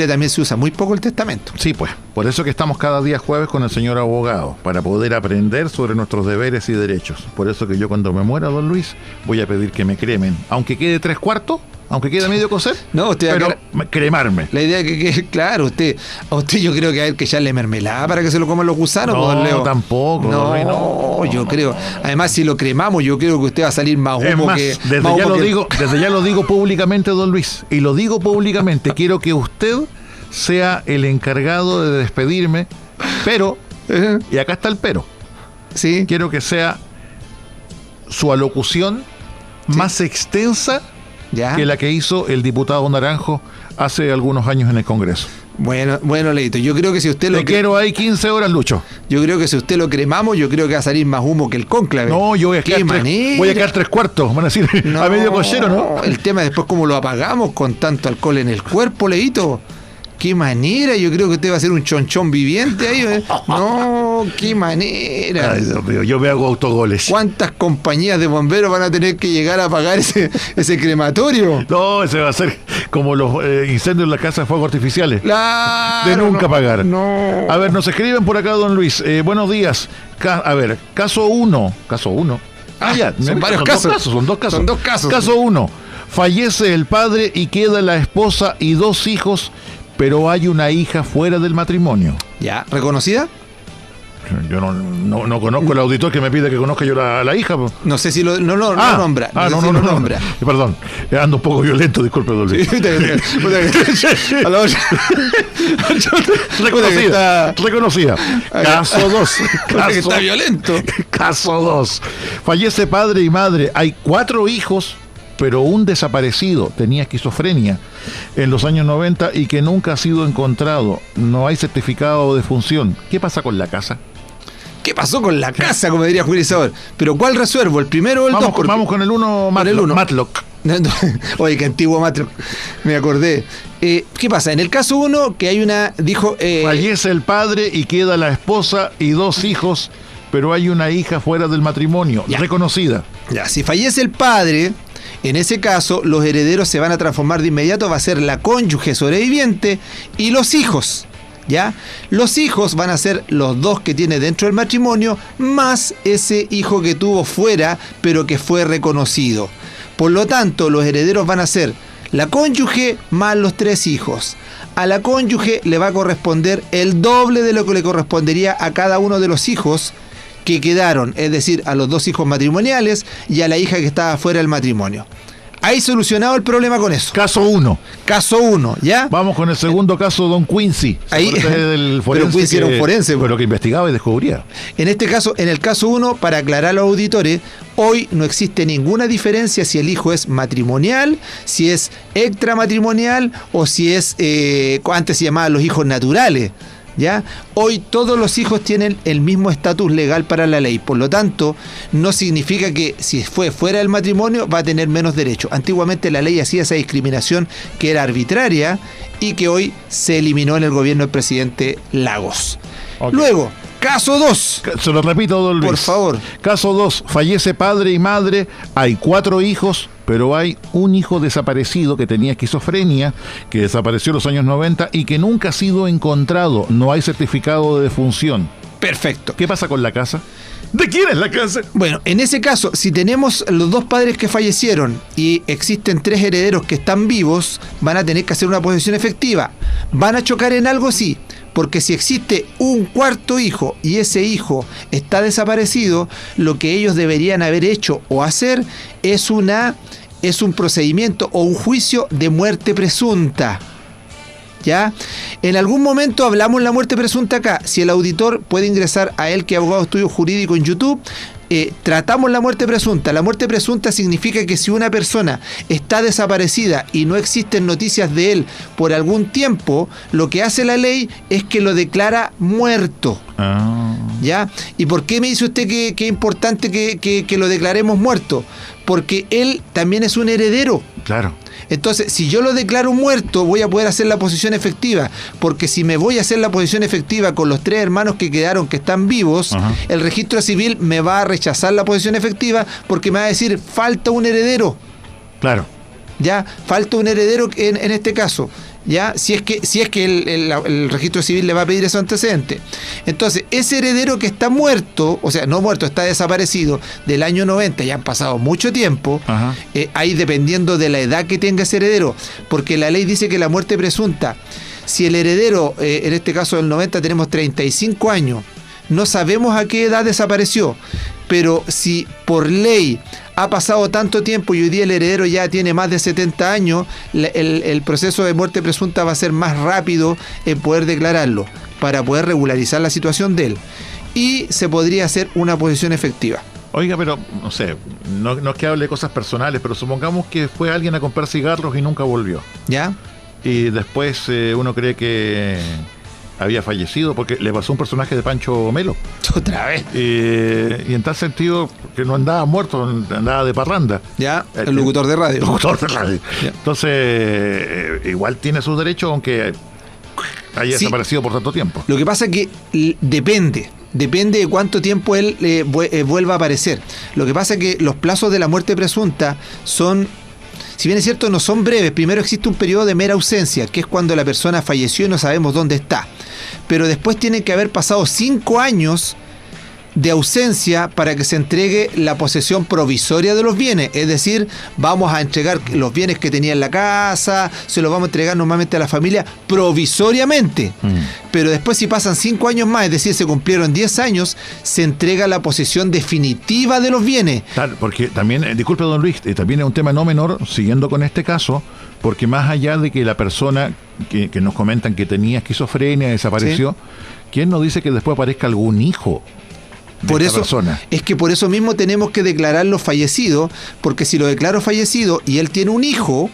también se usa muy poco el testamento. Sí, pues. Por eso que estamos cada día jueves con el señor abogado, para poder aprender sobre nuestros deberes y derechos. Por eso que yo cuando me muera, don Luis, voy a pedir que me cremen. Aunque quede 3/4, aunque quede medio coser, No, usted va a pero quedar- cremarme. La idea que claro, a usted yo creo que hay que echarle mermelada para que se lo coman los gusanos, No, pues, don Leo. tampoco, don Luis, no. yo creo. Además, si lo cremamos, yo creo que usted va a salir más Es humo más, que. desde más ya humo que- lo digo públicamente, don Luis, y lo digo públicamente, quiero que usted sea el encargado de despedirme, pero, y acá está el pero, Sí. quiero que sea su alocución más extensa Ya. que la que hizo el diputado Naranjo hace algunos años en el Congreso. Bueno, Leito, yo creo que si usted lo Te quiero ahí 15 horas, Lucho. yo creo que si usted lo cremamos, yo creo que va a salir más humo que el cónclave. No, yo voy a ¿Qué quedar manera? voy a quedar 3/4, van a decir, a medio cochero, ¿no? El tema es después cómo lo apagamos con tanto alcohol en el cuerpo, Leito. Qué manera, yo creo que usted va a ser un chonchón viviente ahí. No, qué manera. Ay, Dios mío, yo me hago autogoles. ¿Cuántas compañías de bomberos van a tener que llegar a pagar ese crematorio? No, ese va a ser como los incendios en las casas de fuegos artificiales. Claro, De nunca pagar. No. A ver, nos escriben por acá, don Luis. Buenos días. A ver, caso 1. Caso 1. Ya. Son varios casos. Son dos casos. Son dos casos. Caso 1. Fallece el padre y queda la esposa y 2 hijos, pero hay una hija fuera del matrimonio. Ya, ¿reconocida? Yo no conozco el auditor que me pide que conozca yo la hija. No sé si lo nombra. No nombra. Perdón, ando un poco violento, disculpe, don Luis. Reconocida. Caso 2. Está violento. Caso 2. Fallece padre y madre. Hay 4 hijos, pero un desaparecido tenía esquizofrenia en los años 90 y que nunca ha sido encontrado. No hay certificado de función. ¿Qué pasa con la casa? ¿Qué pasó con la casa, como diría Julio Isabel? ¿Pero cuál resuelvo? ¿El primero o el 2? Vamos con el 1, Matlock. Oye, qué antiguo Matlock. Me acordé. ¿Qué pasa? En el caso 1, que hay una... Dijo... Fallece el padre y queda la esposa y 2 hijos, pero hay una hija fuera del matrimonio, reconocida. Ya, si fallece el padre... En ese caso, los herederos se van a transformar de inmediato, va a ser la cónyuge sobreviviente y los hijos, ¿ya? Los hijos van a ser los 2 que tiene dentro del matrimonio, más ese hijo que tuvo fuera, pero que fue reconocido. Por lo tanto, los herederos van a ser la cónyuge más los 3 hijos. A la cónyuge le va a corresponder el doble de lo que le correspondería a cada uno de los hijos que quedaron, es decir, a los 2 hijos matrimoniales y a la hija que estaba fuera del matrimonio. ¿Hay solucionado el problema con eso? Caso 1. Caso 1, ¿ya? Vamos con el segundo caso, don Quincy. Ahí, del forense, pero Quincy era un forense. Pero que investigaba y descubría. En este caso, en el caso 1, para aclarar a los auditores, hoy no existe ninguna diferencia si el hijo es matrimonial, si es extramatrimonial o si es, antes se llamaban los hijos naturales. ¿Ya? Hoy todos los hijos tienen el mismo estatus legal para la ley, por lo tanto no significa que si fue fuera del matrimonio va a tener menos derechos. Antiguamente la ley hacía esa discriminación que era arbitraria y que hoy se eliminó en el gobierno del presidente Lagos. Okay. Luego, caso 2. Se lo repito, don Luis. Por favor. Caso 2. Fallece padre y madre. Hay 4 hijos, pero hay un hijo desaparecido que tenía esquizofrenia, que desapareció en los años 90 y que nunca ha sido encontrado. No hay certificado de defunción. Perfecto. ¿Qué pasa con la casa? ¿De quién es la casa? Bueno, en ese caso, si tenemos los 2 padres que fallecieron y existen 3 herederos que están vivos, van a tener que hacer una posesión efectiva. ¿Van a chocar en algo? Sí. Porque si existe un 4.º hijo y ese hijo está desaparecido, lo que ellos deberían haber hecho o hacer es un procedimiento o un juicio de muerte presunta. ¿Ya? En algún momento hablamos la muerte presunta acá. Si el auditor puede ingresar a él, que es abogado de estudio jurídico en YouTube, tratamos la muerte presunta. La muerte presunta significa que si una persona está desaparecida y no existen noticias de él por algún tiempo, lo que hace la ley es que lo declara muerto. ¿Ya? ¿Y por qué me dice usted que es importante que lo declaremos muerto? Porque él también es un heredero. Claro. Entonces, si yo lo declaro muerto, voy a poder hacer la posesión efectiva, porque si me voy a hacer la posesión efectiva con los 3 hermanos que quedaron, que están vivos, el registro civil me va a rechazar la posesión efectiva porque me va a decir, falta un heredero. Claro. Ya, falta un heredero en este caso. ¿Ya? Si es que el registro civil le va a pedir esos antecedentes. Entonces, ese heredero que está muerto, o sea, no muerto, está desaparecido del año 90, ya han pasado mucho tiempo, ahí dependiendo de la edad que tenga ese heredero, porque la ley dice que la muerte presunta, si el heredero, en este caso del 90 tenemos 35 años, no sabemos a qué edad desapareció, pero si por ley ha pasado tanto tiempo y hoy día el heredero ya tiene más de 70 años, el proceso de muerte presunta va a ser más rápido en poder declararlo, para poder regularizar la situación de él. Y se podría hacer una posesión efectiva. Oiga, pero, no sé, no es que hable de cosas personales, pero supongamos que fue alguien a comprar cigarros y nunca volvió. ¿Ya? Y después uno cree que había fallecido porque le pasó un personaje de Pancho Melo. Otra vez. Y en tal sentido que no andaba muerto, andaba de parranda. Ya, el locutor de radio. Locutor de radio. Ya. Entonces, igual tiene sus derechos aunque haya desaparecido por tanto tiempo. Lo que pasa es que depende de cuánto tiempo él vuelva a aparecer. Lo que pasa es que los plazos de la muerte presunta son si bien es cierto, no son breves. Primero existe un periodo de mera ausencia, que es cuando la persona falleció y no sabemos dónde está. Pero después tiene que haber pasado 5 años de ausencia para que se entregue la posesión provisoria de los bienes. Es decir, vamos a entregar los bienes que tenía en la casa, se los vamos a entregar normalmente a la familia provisoriamente. Pero después, si pasan 5 años más, es decir, se cumplieron 10 años, se entrega la posesión definitiva de los bienes. Claro, porque también, disculpe don Luis, también es un tema no menor, siguiendo con este caso, porque más allá de que la persona que nos comentan que tenía esquizofrenia desapareció, ¿sí? ¿Quién nos dice que después aparezca algún hijo? Por eso, es que por eso mismo tenemos que declararlo fallecido, porque si lo declaro fallecido y él tiene un hijo,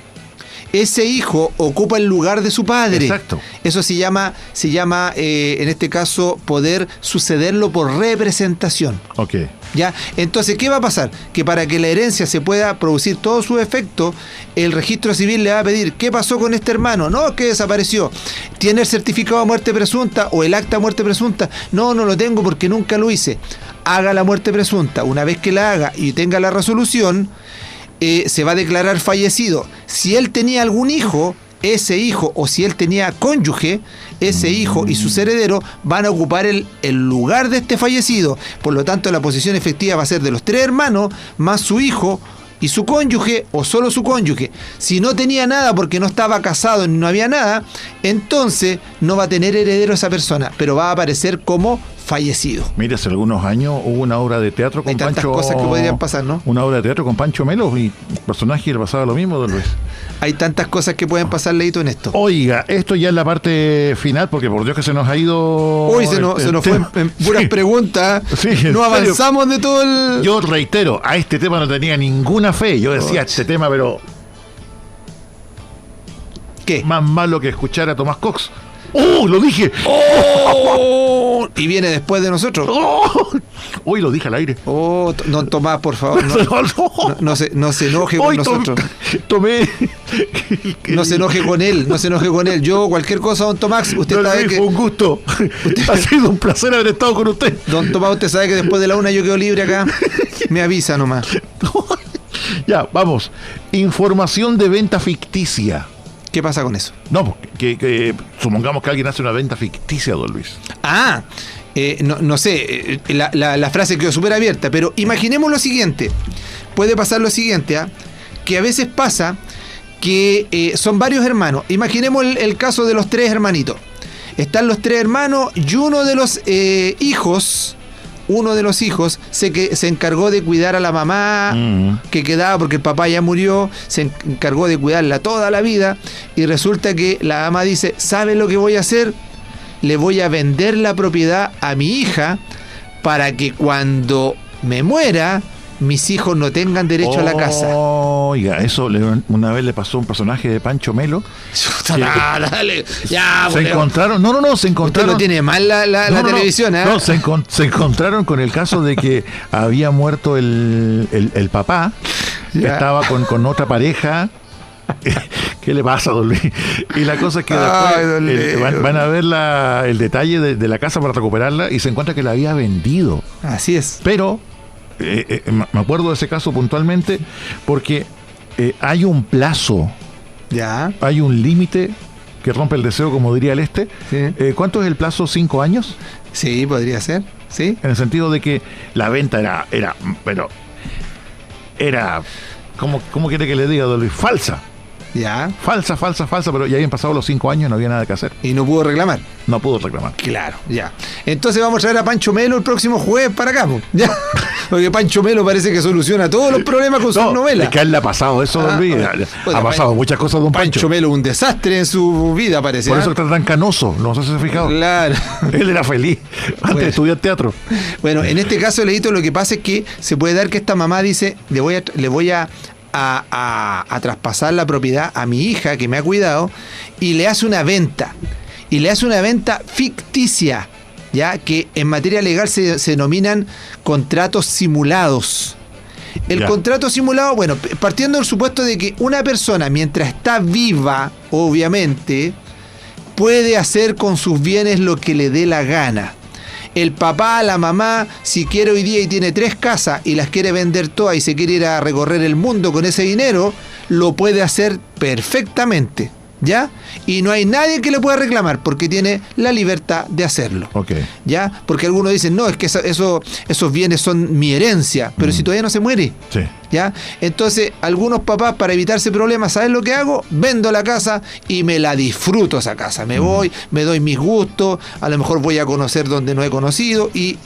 ese hijo ocupa el lugar de su padre. Exacto. Eso se llama en este caso, poder sucederlo por representación. Ok. ¿Ya? Entonces, ¿qué va a pasar? Que para que la herencia se pueda producir todo su efecto, el registro civil le va a pedir: ¿qué pasó con este hermano? No, que desapareció. ¿Tiene el certificado de muerte presunta o el acta de muerte presunta? No, no lo tengo porque nunca lo hice. Haga la muerte presunta. Una vez que la haga y tenga la resolución, se va a declarar fallecido. Si él tenía algún hijo, ese hijo, o si él tenía cónyuge, ese hijo y sus herederos van a ocupar el lugar de este fallecido. Por lo tanto, la posesión efectiva va a ser de los 3 hermanos más su hijo y su cónyuge, o solo su cónyuge. Si no tenía nada porque no estaba casado ni no había nada, entonces no va a tener heredero esa persona, pero va a aparecer como fallecido. Mira, hace algunos años hubo una obra de teatro con Hay tantas Pancho... cosas que podrían pasar, ¿no? Una obra de teatro con Pancho Melo y el personaje le pasaba lo mismo, don Luis. Hay tantas cosas que pueden pasar, Leito, en esto. Oiga, esto ya es la parte final, porque por Dios que se nos ha ido... Uy, se nos fue en puras preguntas. Sí, no avanzamos de todo el... Yo reitero, a este tema no tenía ninguna fe. Yo decía, este tema, pero... ¿Qué? Más malo que escuchar a Tomás Cox. ¡Oh! ¡Lo dije! ¡Oh! Y viene después de nosotros. ¡Oh! Hoy lo dije al aire. ¡Oh! Don Tomás, por favor. No se enoje con nosotros. Tomé. No se enoje con él. No se enoje con él. Yo, cualquier cosa, don Tomás, usted sabe que... Fue un gusto. Ha sido un placer haber estado con usted. Don Tomás, usted sabe que después de la 1 yo quedo libre acá. Me avisa nomás. Ya, vamos. Información de venta ficticia. ¿Qué pasa con eso? No, que supongamos que alguien hace una venta ficticia, don Luis. No sé, la frase quedó súper abierta, pero imaginemos lo siguiente. Puede pasar lo siguiente, que a veces pasa que son varios hermanos. Imaginemos el caso de los 3 hermanitos. Están los 3 hermanos y uno de los hijos se encargó de cuidar a la mamá que quedaba porque el papá ya murió, se encargó de cuidarla toda la vida, y resulta que la mamá dice: ¿sabe lo que voy a hacer? Le voy a vender la propiedad a mi hija para que cuando me muera mis hijos no tengan derecho a la casa. Oiga, eso una vez le pasó a un personaje de Pancho Melo. Dale, ya, se encontraron. Se encontraron. Usted lo tiene mal la televisión, ¿eh? No, se encontraron con el caso de que había muerto el papá, que estaba con otra pareja. ¿Qué le pasa, don Luis? Y la cosa es que después van a ver el detalle de la casa para recuperarla y se encuentra que la había vendido. Así es. Pero me acuerdo de ese caso puntualmente porque hay un plazo, hay un límite que rompe el deseo, como diría el Sí. ¿Cuánto es el plazo? ¿5 años? Sí, podría ser. Sí. En el sentido de que la venta era ¿cómo quiere que le diga, don Luis? Falsa. Ya. Falsa, pero ya habían pasado los 5 años y no había nada que hacer. Y no pudo reclamar. No pudo reclamar. Claro, ya. Entonces vamos a traer a Pancho Melo el próximo jueves para acá, ¿ya? Porque Pancho Melo parece que soluciona todos los problemas con sus novelas. Es que a él le ha pasado eso, don Luis. Ha pasado muchas cosas, don Pancho. Pancho Melo un desastre en su vida, parece. Por eso está tan canoso, no sé si se ha fijado. Claro. Él era feliz antes de estudiar teatro. Bueno, en este caso, Leito, lo que pasa es que se puede dar que esta mamá dice: le voy a traspasar la propiedad a mi hija que me ha cuidado, y le hace una venta. Y le hace una venta ficticia, ya que en materia legal se denominan contratos simulados. El contrato simulado, bueno, partiendo del supuesto de que una persona, mientras está viva, obviamente, puede hacer con sus bienes lo que le dé la gana. El papá, la mamá, si quiere hoy día y tiene 3 casas y las quiere vender todas y se quiere ir a recorrer el mundo con ese dinero, lo puede hacer perfectamente, ¿ya? Y no hay nadie que le pueda reclamar porque tiene la libertad de hacerlo. Okay. ¿Ya? Porque algunos dicen, no, es que esos bienes son mi herencia, pero si todavía no se muere. Sí. ¿Ya? Entonces, algunos papás, para evitarse problemas, ¿sabes lo que hago? Vendo la casa y me la disfruto esa casa. Me voy, me doy mis gustos, a lo mejor voy a conocer donde no he conocido y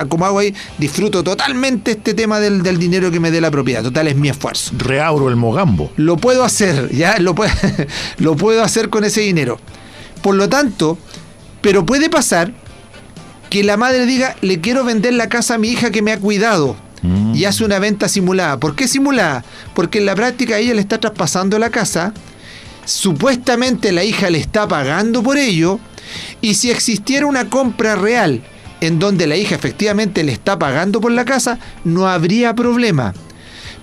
como hago ahí, disfruto totalmente este tema del dinero que me dé la propiedad. Total, es mi esfuerzo. Reabro el mogambo. Lo puedo hacer, ¿ya? Lo puedo hacer con ese dinero. Por lo tanto, pero puede pasar que la madre diga, le quiero vender la casa a mi hija que me ha cuidado. Y hace una venta simulada. ¿Por qué simulada? Porque en la práctica ella le está traspasando la casa, supuestamente la hija le está pagando por ello, y si existiera una compra real en donde la hija efectivamente le está pagando por la casa, no habría problema.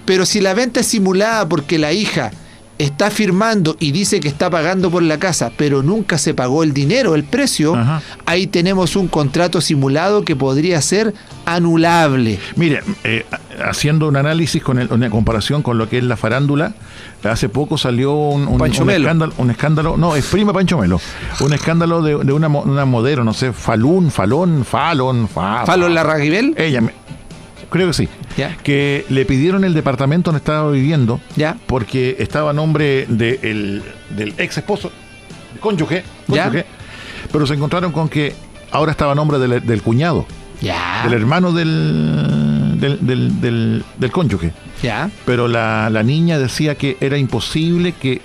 Pero si la venta es simulada porque la hija está firmando y dice que está pagando por la casa, pero nunca se pagó el dinero, el precio, Ajá. Ahí tenemos un contrato simulado que podría ser anulable. Mire, haciendo un análisis una comparación con lo que es la farándula, hace poco salió un escándalo, no, es prima Pancho Melo, un escándalo de una modelo, no sé, Falón Larraguibel. Ella, creo que sí. ¿Ya? Que le pidieron el departamento donde estaba viviendo, ¿Ya? porque estaba a nombre del ex esposo, cónyuge, ¿Ya? Pero se encontraron con que ahora estaba a nombre del cuñado, ¿Ya? del hermano del cónyuge. ¿Ya? Pero la niña decía que era imposible que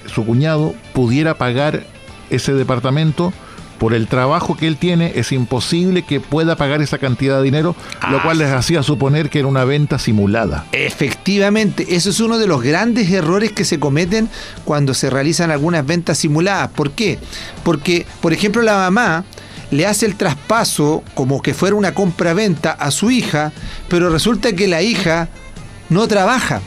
su cuñado pudiera pagar ese departamento. Por el trabajo que él tiene, es imposible que pueda pagar esa cantidad de dinero, lo cual les hacía suponer que era una venta simulada. Efectivamente, eso es uno de los grandes errores que se cometen cuando se realizan algunas ventas simuladas. ¿Por qué? Porque, por ejemplo, la mamá le hace el traspaso como que fuera una compra-venta a su hija, pero resulta que la hija no trabaja.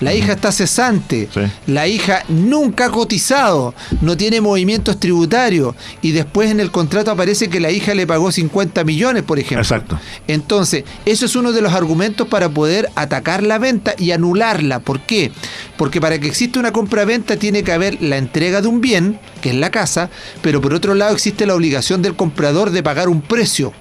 La hija está cesante, Sí. La hija nunca ha cotizado, no tiene movimientos tributarios y después en el contrato aparece que la hija le pagó 50 millones, por ejemplo. Exacto. Entonces, eso es uno de los argumentos para poder atacar la venta y anularla. ¿Por qué? Porque para que exista una compra-venta tiene que haber la entrega de un bien, que es la casa, pero por otro lado existe la obligación del comprador de pagar un precio.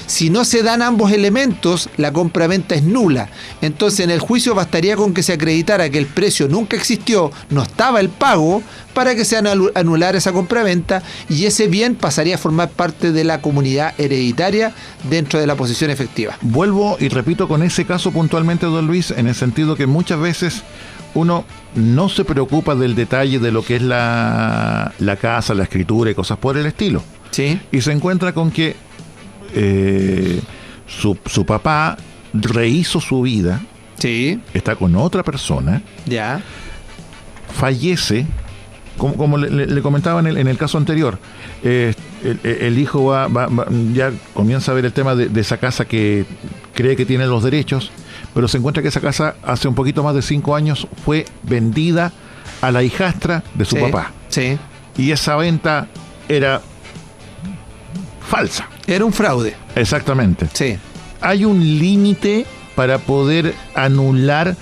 Si no se dan ambos elementos, la compra-venta es nula. Entonces, en el juicio bastaría con que se acreditara que el precio nunca existió, no estaba el pago, para que se anulara esa compraventa y ese bien pasaría a formar parte de la comunidad hereditaria dentro de la posesión efectiva. Vuelvo y repito con ese caso puntualmente, don Luis, en el sentido que muchas veces uno no se preocupa del detalle de lo que es la casa, la escritura y cosas por el estilo. ¿Sí? Y se encuentra con que su papá rehizo su vida, Sí. está con otra persona, Ya. fallece, como le comentaba en el caso anterior, el hijo ya comienza a ver el tema de esa casa que cree que tiene los derechos, pero se encuentra que esa casa hace un poquito más de 5 años fue vendida a la hijastra de su papá. Sí. Y esa venta era falsa. Era un fraude. Exactamente. Sí. ¿Hay un límite para poder anular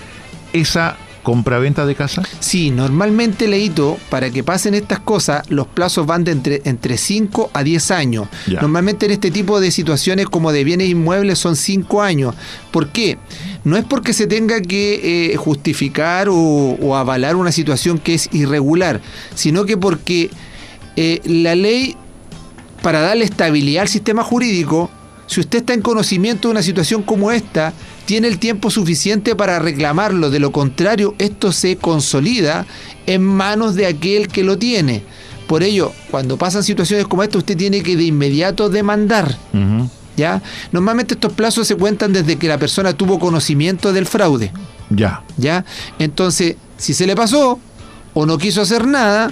esa compraventa de casa? Sí, normalmente, Leito, para que pasen estas cosas, los plazos van de entre 5 a 10 años. Ya. Normalmente en este tipo de situaciones como de bienes inmuebles son 5 años. ¿Por qué? No es porque se tenga que justificar o avalar una situación que es irregular, sino que porque la ley, para darle estabilidad al sistema jurídico, si usted está en conocimiento de una situación como esta, tiene el tiempo suficiente para reclamarlo. De lo contrario, esto se consolida en manos de aquel que lo tiene. Por ello, cuando pasan situaciones como esta, usted tiene que de inmediato demandar. ¿Ya? Normalmente estos plazos se cuentan desde que la persona tuvo conocimiento del fraude. Ya. ¿Ya? Entonces, si se le pasó o no quiso hacer nada,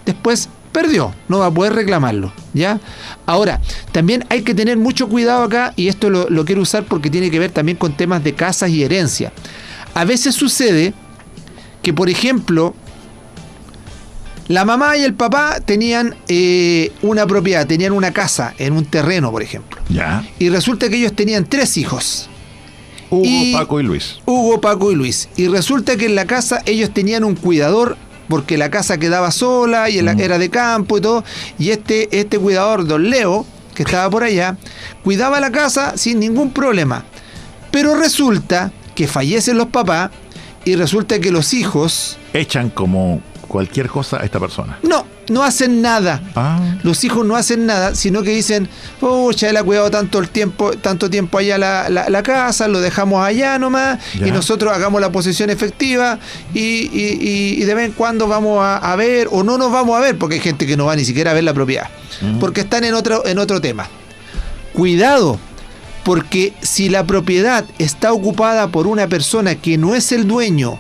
después perdió, no va a poder reclamarlo, ¿ya? Ahora, también hay que tener mucho cuidado acá, y esto lo quiero usar porque tiene que ver también con temas de casas y herencia. A veces sucede que, por ejemplo, La mamá y el papá tenían una propiedad, tenían una casa en un terreno, por ejemplo. Ya. Y resulta que ellos tenían 3 hijos. Hugo, Paco y Luis. Hugo, Paco y Luis. Y resulta que en la casa ellos tenían un cuidador, porque la casa quedaba sola y era de campo y todo. Y este cuidador, don Leo, que estaba por allá, cuidaba la casa sin ningún problema. Pero resulta que fallecen los papás y resulta que los hijos... Echan como cualquier cosa a esta persona. No hacen nada. Los hijos no hacen nada, sino que dicen, pucha, él ha cuidado tanto tiempo allá la casa, lo dejamos allá nomás, Ya. y nosotros hagamos la posesión efectiva y de vez en cuando vamos a ver, o no nos vamos a ver, porque hay gente que no va ni siquiera a ver la propiedad, porque están en otro tema. Cuidado, porque si la propiedad está ocupada por una persona que no es el dueño,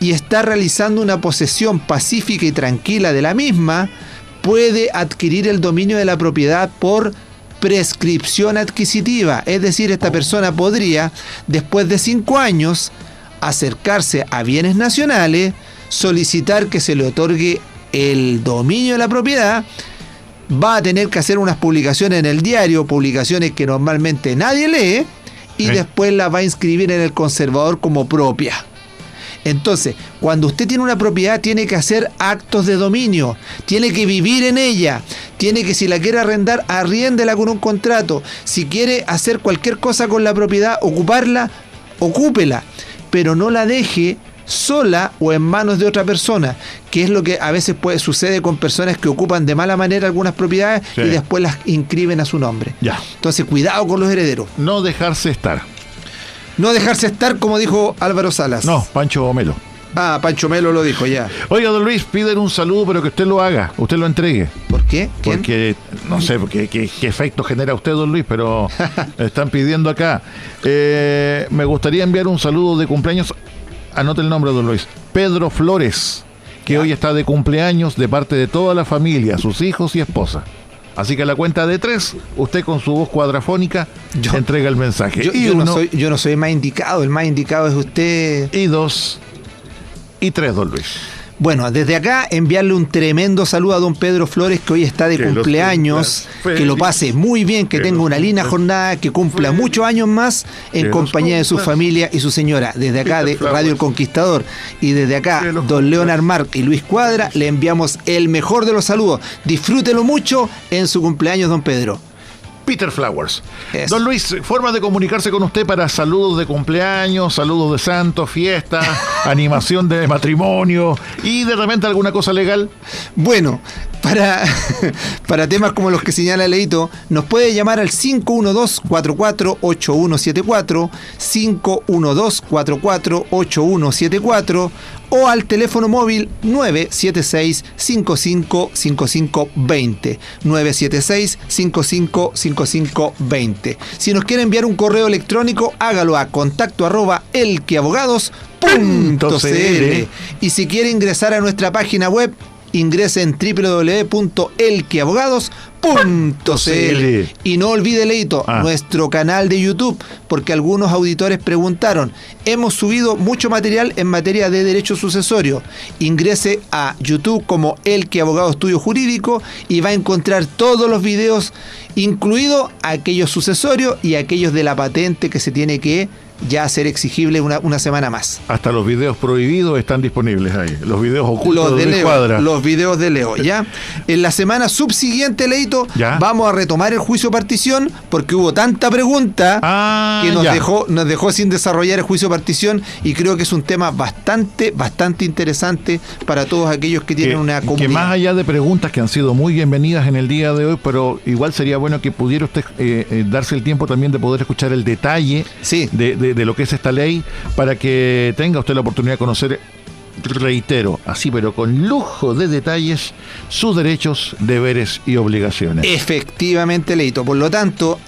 y está realizando una posesión pacífica y tranquila de la misma, puede adquirir el dominio de la propiedad por prescripción adquisitiva. Es decir, esta persona podría, después de 5 años, acercarse a Bienes Nacionales, solicitar que se le otorgue el dominio de la propiedad. Va a tener que hacer unas publicaciones en el diario, publicaciones que normalmente nadie lee, y después las va a inscribir en el conservador como propia. Entonces, cuando usted tiene una propiedad, tiene que hacer actos de dominio, tiene que vivir en ella, tiene que, si la quiere arrendar, arriéndela con un contrato. Si quiere hacer cualquier cosa con la propiedad, ocuparla, ocúpela, pero no la deje sola o en manos de otra persona, que es lo que a veces sucede con personas que ocupan de mala manera algunas propiedades y después las inscriben a su nombre. Ya. Entonces, cuidado con los herederos. No dejarse estar. No dejarse estar, como dijo Álvaro Salas. No, Pancho Melo. Pancho Melo lo dijo ya. Oiga, don Luis, piden un saludo, pero que usted lo haga, usted lo entregue. ¿Por qué? ¿Quién? Porque, no sé, qué efecto genera usted, don Luis, pero están pidiendo acá. Me gustaría enviar un saludo de cumpleaños, anote el nombre, don Luis, Pedro Flores, que hoy está de cumpleaños de parte de toda la familia, sus hijos y esposa. Así que a la cuenta de 3, usted con su voz cuadrafónica entrega el mensaje. Yo no soy el más indicado, el más indicado es usted. Y 2, y 3, don Luis. Bueno, desde acá enviarle un tremendo saludo a don Pedro Flores, que hoy está de cumpleaños, que lo pase muy bien, que tenga una linda jornada, que cumpla muchos años más en compañía de su familia y su señora. Desde acá de Radio El Conquistador y desde acá don Leonard Marc y Luis Cuadra le enviamos el mejor de los saludos. Disfrútelo mucho en su cumpleaños, don Pedro. Peter Flowers. Eso. Don Luis, forma de comunicarse con usted para saludos de cumpleaños, saludos de santos, fiesta, animación de matrimonio y de repente alguna cosa legal. Bueno, para temas como los que señala Leito, nos puede llamar al 512-448174, 512-448174 o al teléfono móvil 976-555520, 976-555520. Si nos quiere enviar un correo electrónico, hágalo a contacto@elqueabogados.cl. Y si quiere ingresar a nuestra página web, ingrese en www.elqueabogados.cl. Y no olvide, Leito, nuestro canal de YouTube, porque algunos auditores preguntaron. Hemos subido mucho material en materia de derecho sucesorio. Ingrese a YouTube como El Que Abogado Estudio Jurídico y va a encontrar todos los videos, incluidos aquellos sucesorios y aquellos de la patente que se tiene que ya hacer exigible una semana más. Hasta los videos prohibidos están disponibles ahí. Los videos ocultos de Luis Cuadra. Los videos de Leo, ¿ya? En la semana subsiguiente, Leito, vamos a retomar el juicio de partición, porque hubo tanta pregunta que nos dejó sin desarrollar el juicio de partición, y creo que es un tema bastante interesante para todos aquellos que tienen una comunidad. Que más allá de preguntas que han sido muy bienvenidas en el día de hoy, pero igual sería bueno que pudiera usted darse el tiempo también de poder escuchar el detalle de lo que es esta ley, para que tenga usted la oportunidad de conocer, reitero, así pero con lujo de detalles, sus derechos, deberes y obligaciones. Efectivamente, Leito. Por lo tanto,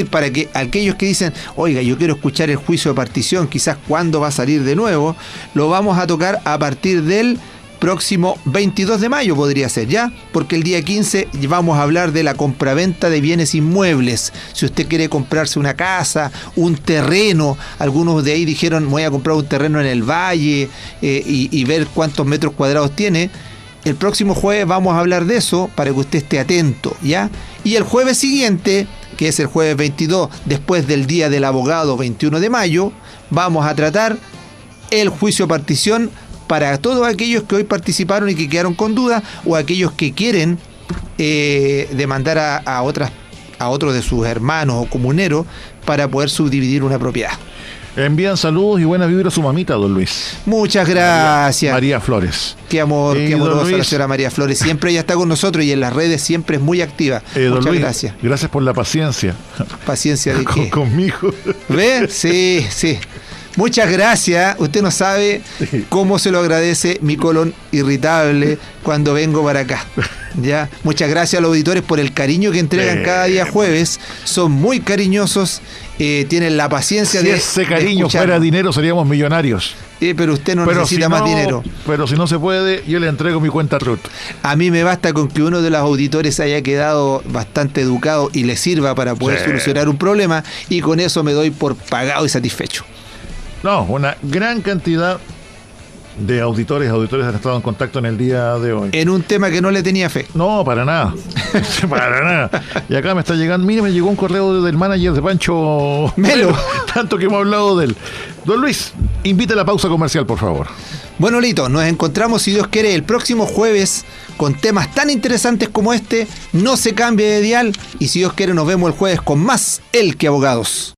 para que aquellos que dicen, oiga, yo quiero escuchar el juicio de partición, quizás cuándo va a salir de nuevo, lo vamos a tocar a partir del próximo 22 de mayo podría ser, ¿ya? Porque el día 15 vamos a hablar de la compraventa de bienes inmuebles. Si usted quiere comprarse una casa, un terreno, algunos de ahí dijeron, voy a comprar un terreno en el valle y ver cuántos metros cuadrados tiene. El próximo jueves vamos a hablar de eso para que usted esté atento, ¿ya? Y el jueves siguiente, que es el jueves 22, después del Día del Abogado, 21 de mayo, vamos a tratar el juicio de partición para todos aquellos que hoy participaron y que quedaron con dudas, o aquellos que quieren demandar a otros de sus hermanos o comuneros para poder subdividir una propiedad. Envían saludos y buenas vibras a su mamita, don Luis. Muchas gracias. María Flores. Qué amor, qué amorosa Luis, la señora María Flores. Siempre ella está con nosotros y en las redes siempre es muy activa. Don Muchas Luis, gracias. Gracias por la paciencia. ¿Paciencia de qué? Conmigo. ¿Ve? Sí, sí. Muchas gracias. Usted no sabe cómo se lo agradece mi colon irritable cuando vengo para acá. ¿Ya? Muchas gracias a los auditores por el cariño que entregan cada día jueves. Son muy cariñosos. Tienen la paciencia Si ese cariño fuera dinero, seríamos millonarios. Pero usted no necesita más dinero. Pero si no se puede, yo le entrego mi cuenta RUT. A mí me basta con que uno de los auditores haya quedado bastante educado y le sirva para poder solucionar un problema, y con eso me doy por pagado y satisfecho. No, una gran cantidad de auditores han estado en contacto en el día de hoy. En un tema que no le tenía fe. No, para nada. Para nada. Y acá me está llegando, mire, me llegó un correo del manager de Pancho Melo. Tanto que hemos hablado de él. Don Luis, invite a la pausa comercial, por favor. Bueno, Lito, nos encontramos, si Dios quiere, el próximo jueves con temas tan interesantes como este. No se cambie de dial, y si Dios quiere nos vemos el jueves con más El que Abogados.